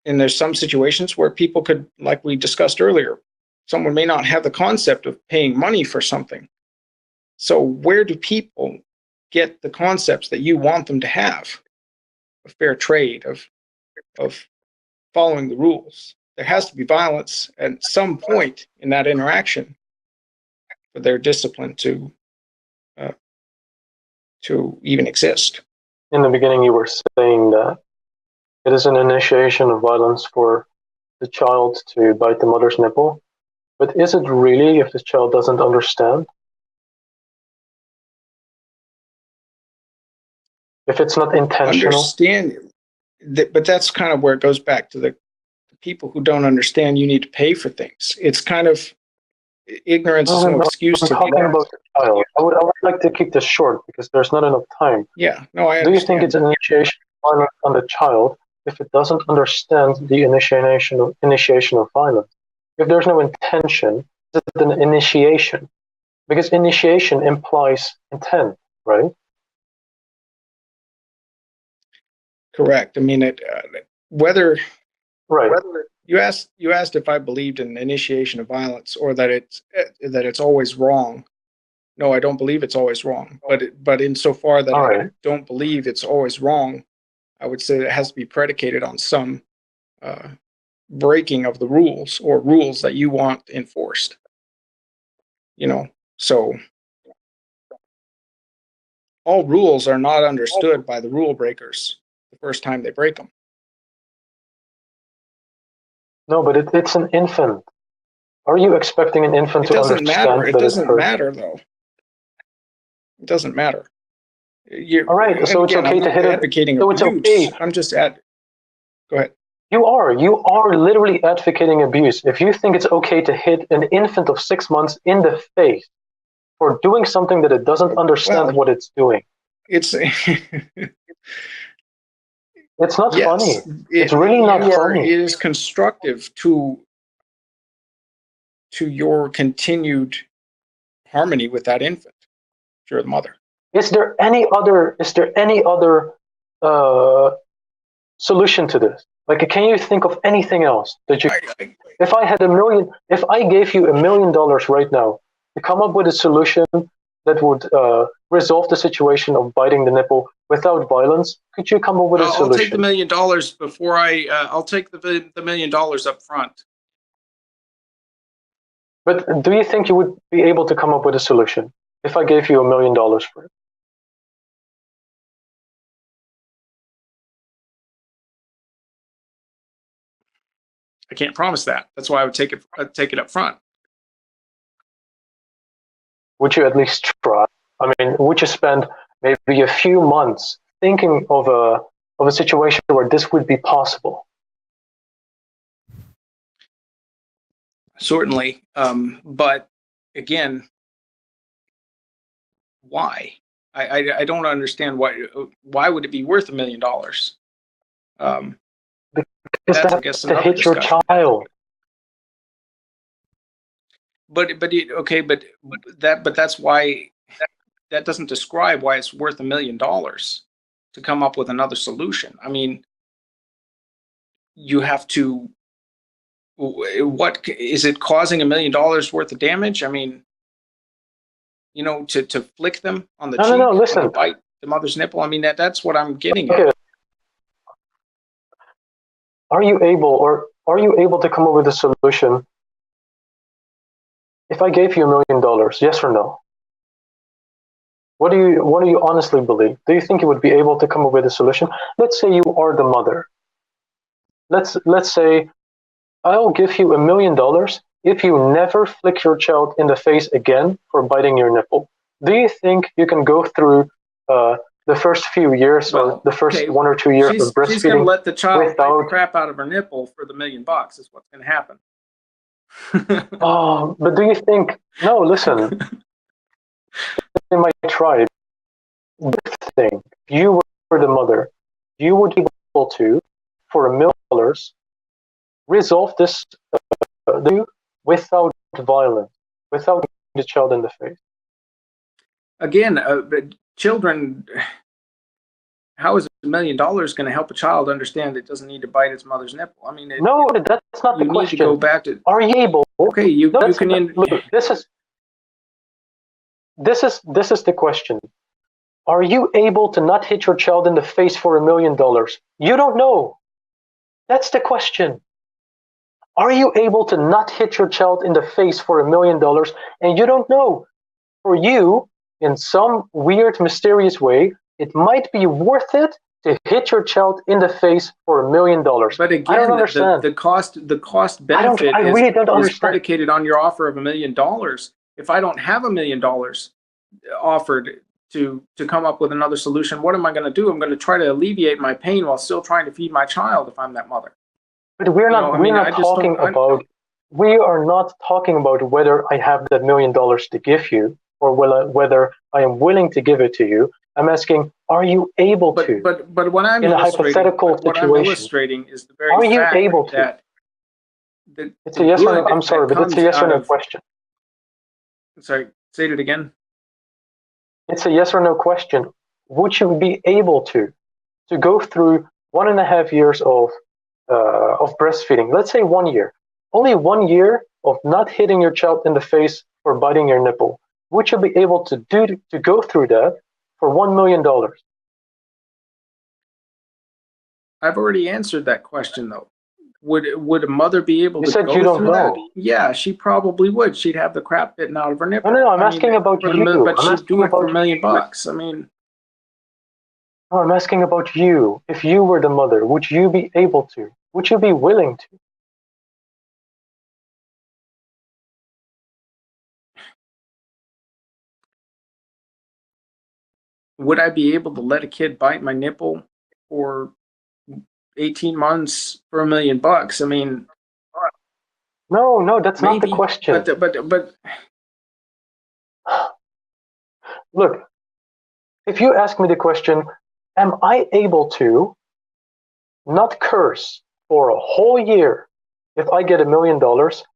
and there's some situations where people could, like we discussed earlier, someone may not have the concept of paying money for something. So where do people get the concepts that you want them to have? A fair trade, of following the rules. There has to be violence at some point in that interaction for their discipline to even exist. In the beginning, you were saying that it is an initiation of violence for the child to bite the mother's nipple. But is it really if the child doesn't understand? If it's not intentional? But that's kind of where it goes back to the people who don't understand you need to pay for things. It's kind of ignorance is no excuse to talking about the child. I would like to keep this short because there's not enough time. Yeah, no, I understand. Do you think it's an initiation of violence on the child if it doesn't understand the initiation of violence? If there's no intention, is it an initiation? Because initiation implies intent, right? Correct. I mean, whether you asked if I believed in initiation of violence or that it's always wrong. No, I don't believe it's always wrong. But insofar that I don't believe it's always wrong, I would say it has to be predicated on some breaking of the rules or rules that you want enforced. So all rules are not understood by the rule breakers the first time they break them. No, but it's an infant. Are you expecting an infant to understand? It doesn't matter, though. It doesn't matter. All right, so it's okay to hit it. So it's okay. I'm just go ahead. You are literally advocating abuse. If you think it's okay to hit an infant of 6 months in the face for doing something that it doesn't understand what it's doing. It's it's not funny. It's really not funny. It is constructive to your continued harmony with that infant. If you're the mother. Is there any other solution to this? Like, can you think of anything else that you? If I gave you $1 million right now to come up with a solution that would resolve the situation of biting the nipple without violence, could you come up with a solution? I'll take the $1 million before I'll take the $1 million up front. But do you think you would be able to come up with a solution if I gave you $1 million for it? I can't promise that. That's why I would take it up front. Would you at least try? I mean, would you spend maybe a few months thinking of a situation where this would be possible? Certainly, but again, why? I don't understand why would it be worth $1 million? Because that's to hit your child. But that's why that doesn't describe why it's worth $1 million to come up with another solution. I mean, you have to. What is it causing $1 million worth of damage? I mean, to flick them on the cheek, no, listen. Bite the mother's nipple. I mean, that's what I'm getting at. Are you able to come up with a solution? If I gave you $1 million, yes or no? What do you honestly believe? Do you think you would be able to come up with a solution? Let's say you are the mother. Let's say I'll give you $1 million if you never flick your child in the face again for biting your nipple. Do you think you can go through the first few years or the first 1 or 2 years of breastfeeding? She's going to let the child bite the crap out of her nipple for the $1 million is what's going to happen. Oh, but do you think? No, listen. In my tribe, this thing, you were the mother, you would be able to, for $1 million, resolve this without violence, without the child in the face. Again, children, how is $1 million going to help a child understand it doesn't need to bite its mother's nipple? I mean, no, that's not the question. You need to go back to. Are you able? Okay, you can. Look, this is the question. Are you able to not hit your child in the face for $1 million? You don't know. That's the question. Are you able to not hit your child in the face for $1 million? And you don't know. For you, in some weird, mysterious way, it might be worth it to hit your child in the face for $1 million. But again, I don't understand. The cost benefit is predicated on your offer of $1 million. If I don't have $1 million offered to come up with another solution, what am I going to do? I'm going to try to alleviate my pain while still trying to feed my child if I'm that mother. But we are not talking about whether I have that $1 million to give you or whether I am willing to give it to you. I'm asking, are you able to? But what I'm in a hypothetical situation, what I'm illustrating is the very fact that it's a yes or no. I'm sorry, but it's a yes or no question. Sorry, say it again. It's a yes or no question. Would you be able to go through 1.5 years of breastfeeding? Let's say 1 year. Only 1 year of not hitting your child in the face for biting your nipple. Would you be able to go through that for $1 million? I've already answered that question, though. Would a mother be able to go through that? You said you don't know. Yeah, she probably would. She'd have the crap bitten out of her nipple. No, I'm asking about you. But she'd do it for $1 million. I mean, no, I'm asking about you. If you were the mother, would you be able to? Would you be willing to? Would I be able to let a kid bite my nipple for 18 months for $1 million? I mean, no, that's maybe, not the question. But look, if you ask me the question, am I able to not curse for a whole year if I get $1 million?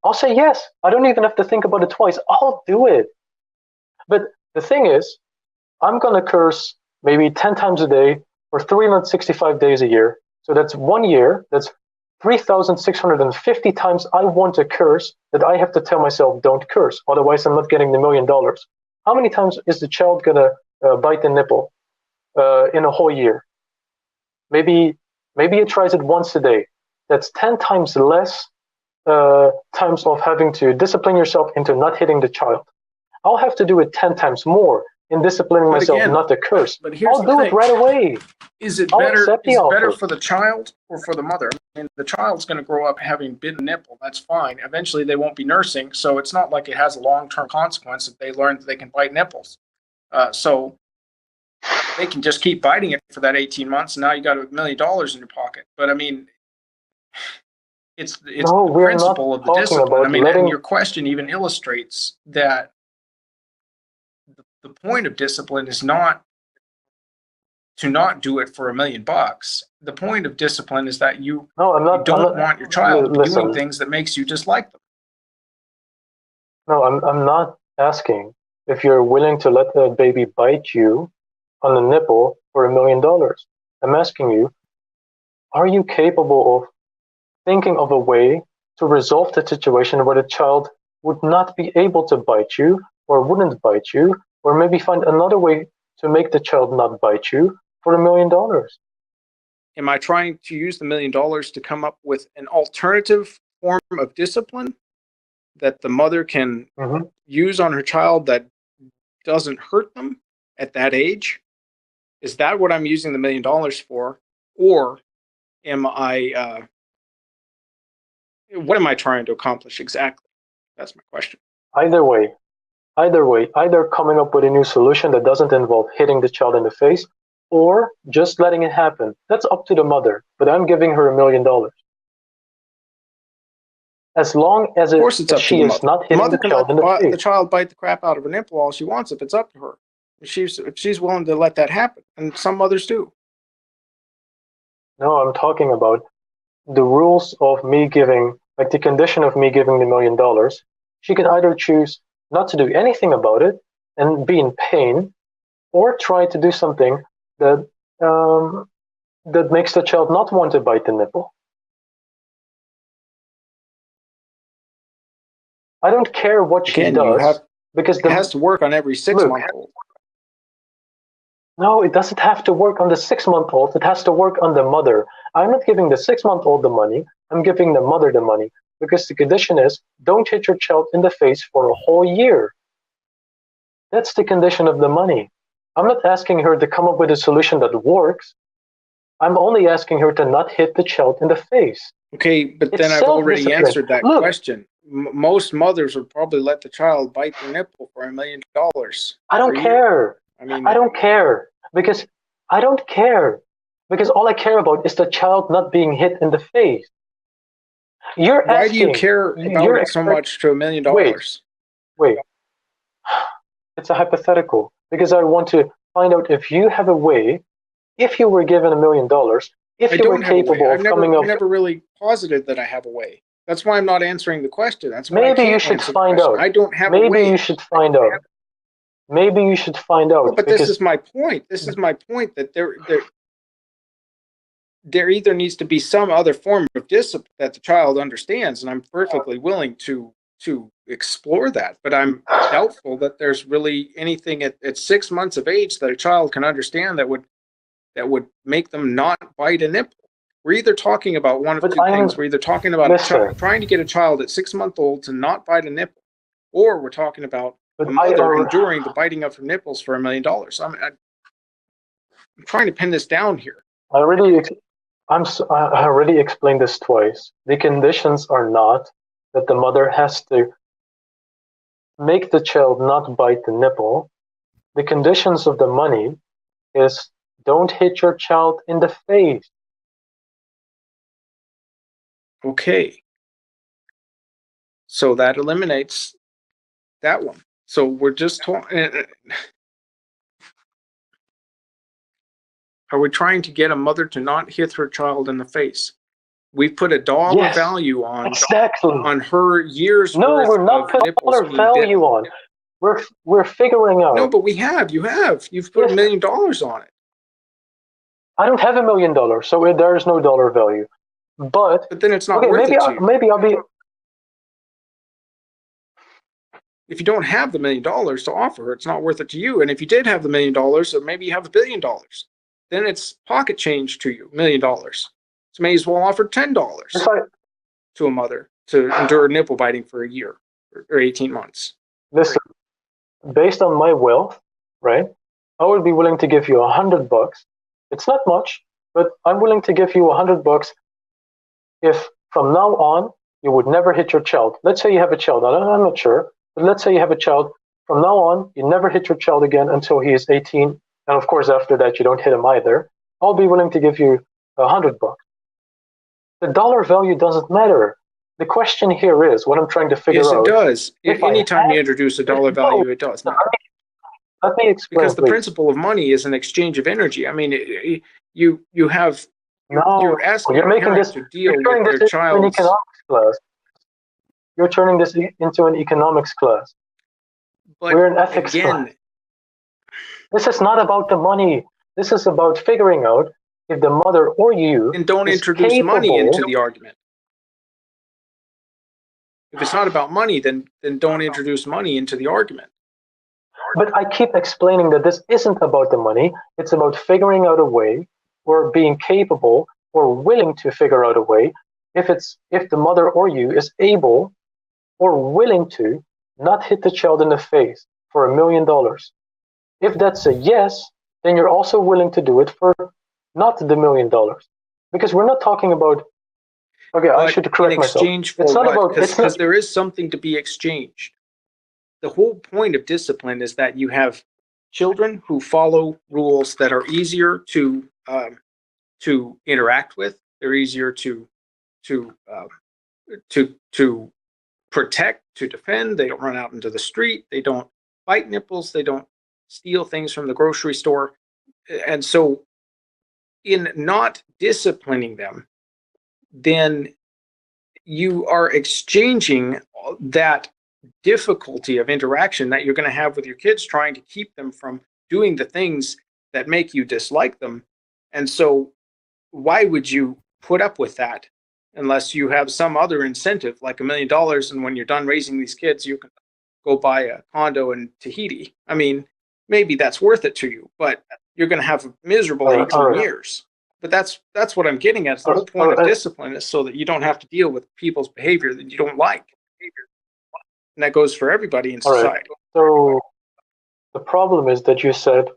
I'll say yes. I don't even have to think about it twice. I'll do it. But the thing is, I'm going to curse maybe 10 times a day for 365 days a year. So that's 1 year. That's 3,650 times I want to curse that I have to tell myself don't curse. Otherwise, I'm not getting the $1 million. How many times is the child going to bite the nipple in a whole year? Maybe it tries it once a day. That's 10 times less times of having to discipline yourself into not hitting the child. I'll have to do it 10 times more in disciplining myself not to curse. But here's I'll do it right away. Is it better for the child or for the mother? I mean, the child's going to grow up having bitten a nipple. That's fine. Eventually, they won't be nursing, so it's not like it has a long-term consequence if they learn that they can bite nipples. So they can just keep biting it for that 18 months, and now you got $1 million in your pocket. But I mean, it's the principle of the discipline. I mean, and your question even illustrates that the point of discipline is not to not do it for $1 million. The point of discipline is that you don't want your child doing things that makes you dislike them. No, I'm not asking if you're willing to let the baby bite you on the nipple for $1 million. I'm asking you, are you capable of thinking of a way to resolve the situation where the child would not be able to bite you or wouldn't bite you, or maybe find another way to make the child not bite you for $1 million? Am I trying to use the $1 million to come up with an alternative form of discipline that the mother can use on her child that doesn't hurt them at that age? Is that what I'm using the $1 million for? Or am I, what am I trying to accomplish exactly? That's my question. Either way, either coming up with a new solution that doesn't involve hitting the child in the face or just letting it happen. That's up to the mother, but I'm giving her $1 million. As long as she is not hitting the child in the face. The child bite the crap out of her nipple all she wants if it's up to her. If she's willing to let that happen, and some mothers do. No, I'm talking about the rules of me giving, like the condition of me giving the $1 million. She can either choose not to do anything about it and be in pain, or try to do something that that makes the child not want to bite the nipple. I don't care what she does, because it has to work on every 6-month-old. No, it doesn't have to work on the 6-month-old. It has to work on the mother. I'm not giving the 6-month-old the money. I'm giving the mother the money, because the condition is don't hit your child in the face for a whole year. That's the condition of the money. I'm not asking her to come up with a solution that works. I'm only asking her to not hit the child in the face. Okay, but then I've already answered that question. Most mothers would probably let the child bite their nipple for $1 million. I don't care. I don't care because all I care about is the child not being hit in the face. Why do you care about it so much to $1 million? Wait. It's a hypothetical, because I want to find out if you have a way, if you were given $1 million, if you were capable of coming up. I've never really posited that I have a way. That's why I'm not answering the question. That's why maybe you should find out. I don't have a way. Maybe you should find out. Maybe you should find out. Well, but this is my point. This is my point, that there either needs to be some other form of discipline that the child understands, and I'm perfectly willing to explore that. But I'm doubtful that there's really anything at 6 months of age that a child can understand that would make them not bite a nipple. We're either talking about one of two things. We're either talking about trying to get a child at 6-month-old to not bite a nipple, or we're talking about a mother enduring the biting of her nipples for $1 million. I'm trying to pin this down here. I already explained this twice. The conditions are not that the mother has to make the child not bite the nipple. The conditions of the money is don't hit your child in the face. Okay. So that eliminates that one. So we're just talking. Are we trying to get a mother to not hit her child in the face? We've put a dollar value on her years. No, we're not putting a dollar value on. We're figuring out. No, but we have. You have. You've put $1 million on it. I don't have $1 million, so there is no dollar value. But then it's not worth it to you. Maybe I'll be. If you don't have the $1 million to offer, it's not worth it to you. And if you did have the $1 million, or maybe you have $1 billion, then it's pocket change to you, $1 million. So may as well offer $10 to a mother to endure nipple biting for a year or 18 months. Listen, based on my wealth, right? I would be willing to give you $100. It's not much, but I'm willing to give you $100 if from now on you would never hit your child. Let's say you have a child. I'm not sure, but let's say you have a child. From now on, you never hit your child again until he is 18. And of course, after that, you don't hit him either. I'll be willing to give you $100. The dollar value doesn't matter. The question here is what I'm trying to figure out. Yes, it does. Anytime you introduce a dollar value, it does. Let me explain. Because the principle of money is an exchange of energy. I mean, you have. You're asking you're making this to deal with their child's economics class. You're turning this into an economics class. But we're an ethics class. This is not about the money. This is about figuring out if the mother or you. And don't introduce money into the argument. If it's not about money, then don't introduce money into the argument. But I keep explaining that this isn't about the money. It's about figuring out a way, or being capable or willing to figure out a way, if the mother or you is able or willing to not hit the child in the face for $1 million. If that's a yes, then you're also willing to do it for not the $1 million. Because we're not talking about, okay, I should correct myself. Exchange for It's not what? about, it's not, Because there is something to be exchanged. The whole point of discipline is that you have children who follow rules that are easier to interact with. They're easier to protect, to defend. They don't run out into the street. They don't bite nipples. They don't steal things from the grocery store. And so, in not disciplining them, then you are exchanging that difficulty of interaction that you're going to have with your kids, trying to keep them from doing the things that make you dislike them. And so why would you put up with that unless you have some other incentive, like $1 million, and when you're done raising these kids, you can go buy a condo in Tahiti? I mean, maybe that's worth it to you, but you're going to have a miserable 18 years. But that's what I'm getting at. The whole point of discipline is so that you don't have to deal with people's behavior that you don't like. And that goes for everybody in society. So the problem is that you said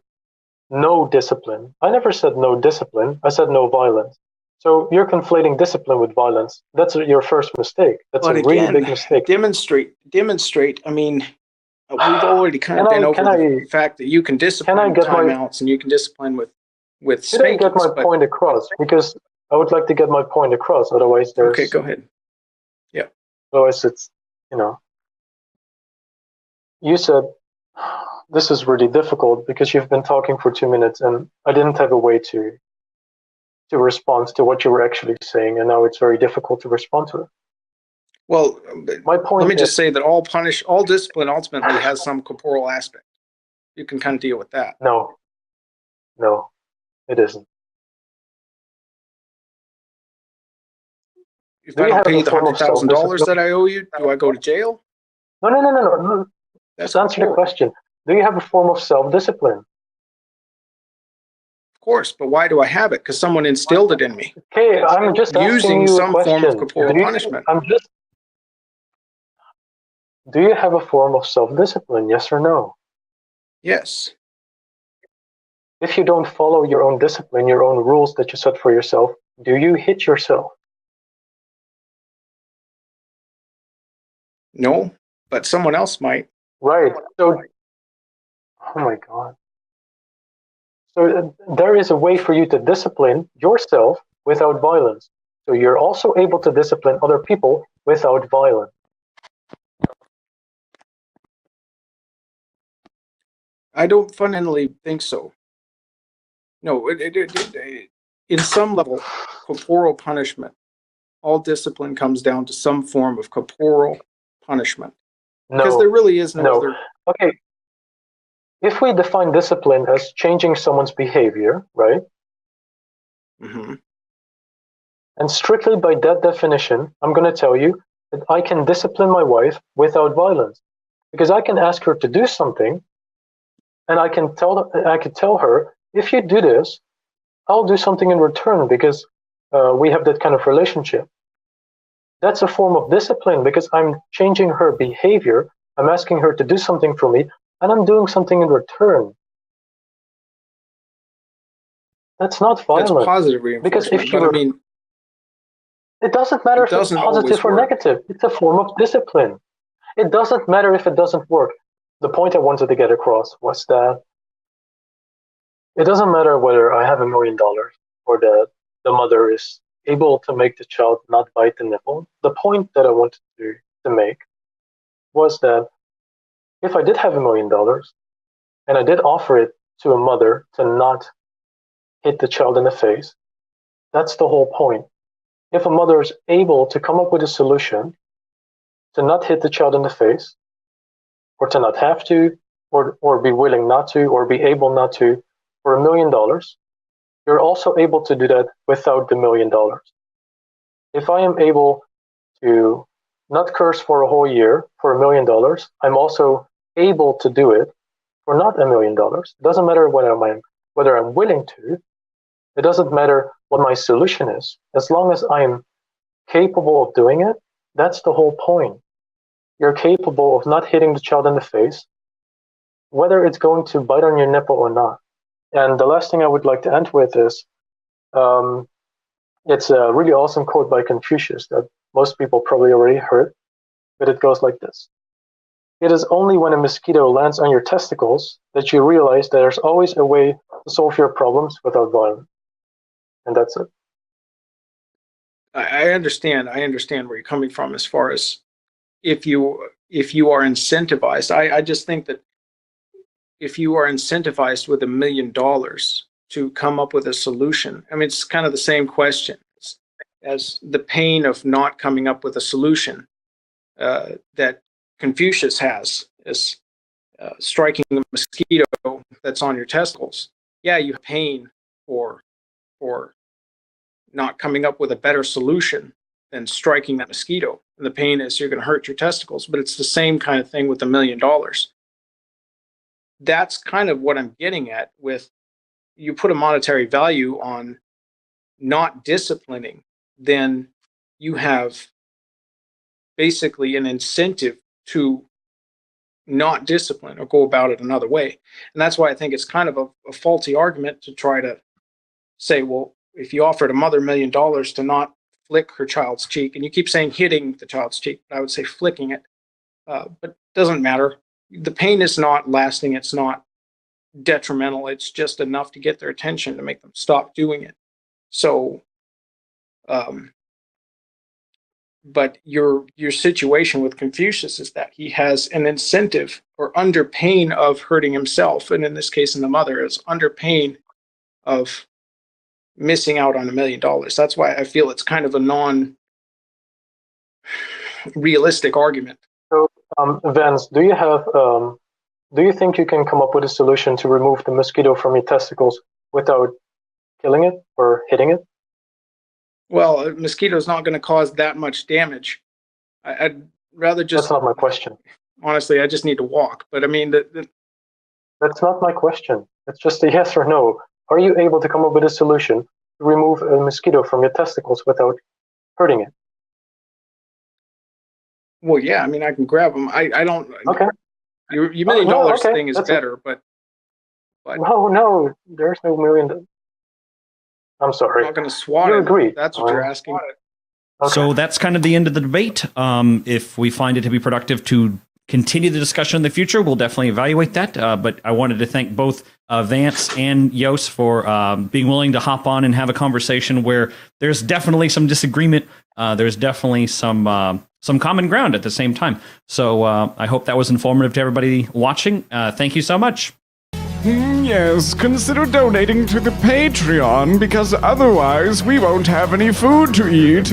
no discipline. I never said no discipline. I said no violence. So you're conflating discipline with violence. That's your first mistake. That's a really big mistake. Demonstrate. I mean, we've already kind of been over the fact that you can discipline timeouts and you can discipline with spankings. Did I get my point across? Because I would like to get my point across. Otherwise, there's... Okay, go ahead. Yeah. Otherwise, it's, you said this is really difficult because you've been talking for 2 minutes and I didn't have a way to respond to what you were actually saying, and now it's very difficult to respond to it. Well, my point let me just say that all discipline ultimately has some corporal aspect. You can kind of deal with that. No, it isn't. If I don't pay the $100,000 that I owe you, do I go to jail? No. Just answer the question. Do you have a form of self-discipline? Of course, but why do I have it? Because someone instilled it in me. Okay, I'm just asking you some a question. form of corporal punishment. Do you have a form of self-discipline, yes or no? Yes. If you don't follow your own discipline, your own rules that you set for yourself, do you hit yourself? No, but someone else might. Right. So, oh my God. So there is a way for you to discipline yourself without violence. So you're also able to discipline other people without violence. I don't fundamentally think so. No, in some level, corporal punishment, all discipline comes down to some form of corporal punishment. Because there really is no other. Okay. If we define discipline as changing someone's behavior, right? Mm-hmm. And strictly by that definition, I'm going to tell you that I can discipline my wife without violence. Because I can ask her to do something, and I could tell her, if you do this, I'll do something in return, because we have that kind of relationship. That's a form of discipline, because I'm changing her behavior. I'm asking her to do something for me, and I'm doing something in return. That's not violence. That's positive reinforcement. Because if you it doesn't matter if it's positive or negative. It's a form of discipline. It doesn't matter if it doesn't work. The point I wanted to get across was that it doesn't matter whether I have $1 million or that the mother is able to make the child not bite the nipple. The point that I wanted to make was that if I did have $1 million and I did offer it to a mother to not hit the child in the face, that's the whole point. If a mother is able to come up with a solution to not hit the child in the face, or to not have to, or be willing not to, or be able not to, for $1 million, you're also able to do that without the $1 million. If I am able to not curse for a whole year for $1 million, I'm also able to do it for not $1 million. It doesn't matter whether I'm willing to. It doesn't matter what my solution is. As long as I'm capable of doing it, that's the whole point. You're capable of not hitting the child in the face whether it's going to bite on your nipple or not. And the last thing I would like to end with is, it's a really awesome quote by Confucius that most people probably already heard, but it goes like this. It is only when a mosquito lands on your testicles that you realize that there's always a way to solve your problems without violence. And that's it. I understand where you're coming from as far as if you are incentivized. I just think that if you are incentivized with $1 million to come up with a solution, I mean, it's kind of the same question as the pain of not coming up with a solution that Confucius has, is striking a mosquito that's on your testicles. Yeah, you have pain for not coming up with a better solution than striking that mosquito. And the pain is you're going to hurt your testicles, but it's the same kind of thing with $1 million. That's kind of what I'm getting at with, you put a monetary value on not disciplining, then you have basically an incentive to not discipline or go about it another way. And that's why I think it's kind of a faulty argument to try to say, well, if you offered a mother $1 million to not flick her child's cheek, and you keep saying hitting the child's cheek, but I would say flicking it, but it doesn't matter. The pain is not lasting. It's not detrimental. It's just enough to get their attention to make them stop doing it. So, but your situation with Confucius is that he has an incentive, or under pain of hurting himself, and in this case in the mother, is under pain of missing out on $1 million. That's why I feel it's kind of a non-realistic argument. So, Vance, do you think you can come up with a solution to remove the mosquito from your testicles without killing it or hitting it? Well, a mosquito is not going to cause that much damage. I'd rather just... That's not my question. Honestly, I just need to walk. But I mean... That's not my question. It's just a yes or no. Are you able to come up with a solution to remove a mosquito from your testicles without hurting it? Well, yeah, I mean, I can grab them. I don't... Okay. Your $1 million thing is better, but... No, there's no $1 million... I'm sorry. I'm not going to swat you it. Agree. That's what you're asking. Okay. So that's kind of the end of the debate. If we find it to be productive to continue the discussion in the future, we'll definitely evaluate that. But I wanted to thank both Vance and Jos for being willing to hop on and have a conversation where there's definitely some disagreement. There's definitely some common ground at the same time. So I hope that was informative to everybody watching. Thank you so much. Yes, consider donating to the Patreon, because otherwise we won't have any food to eat.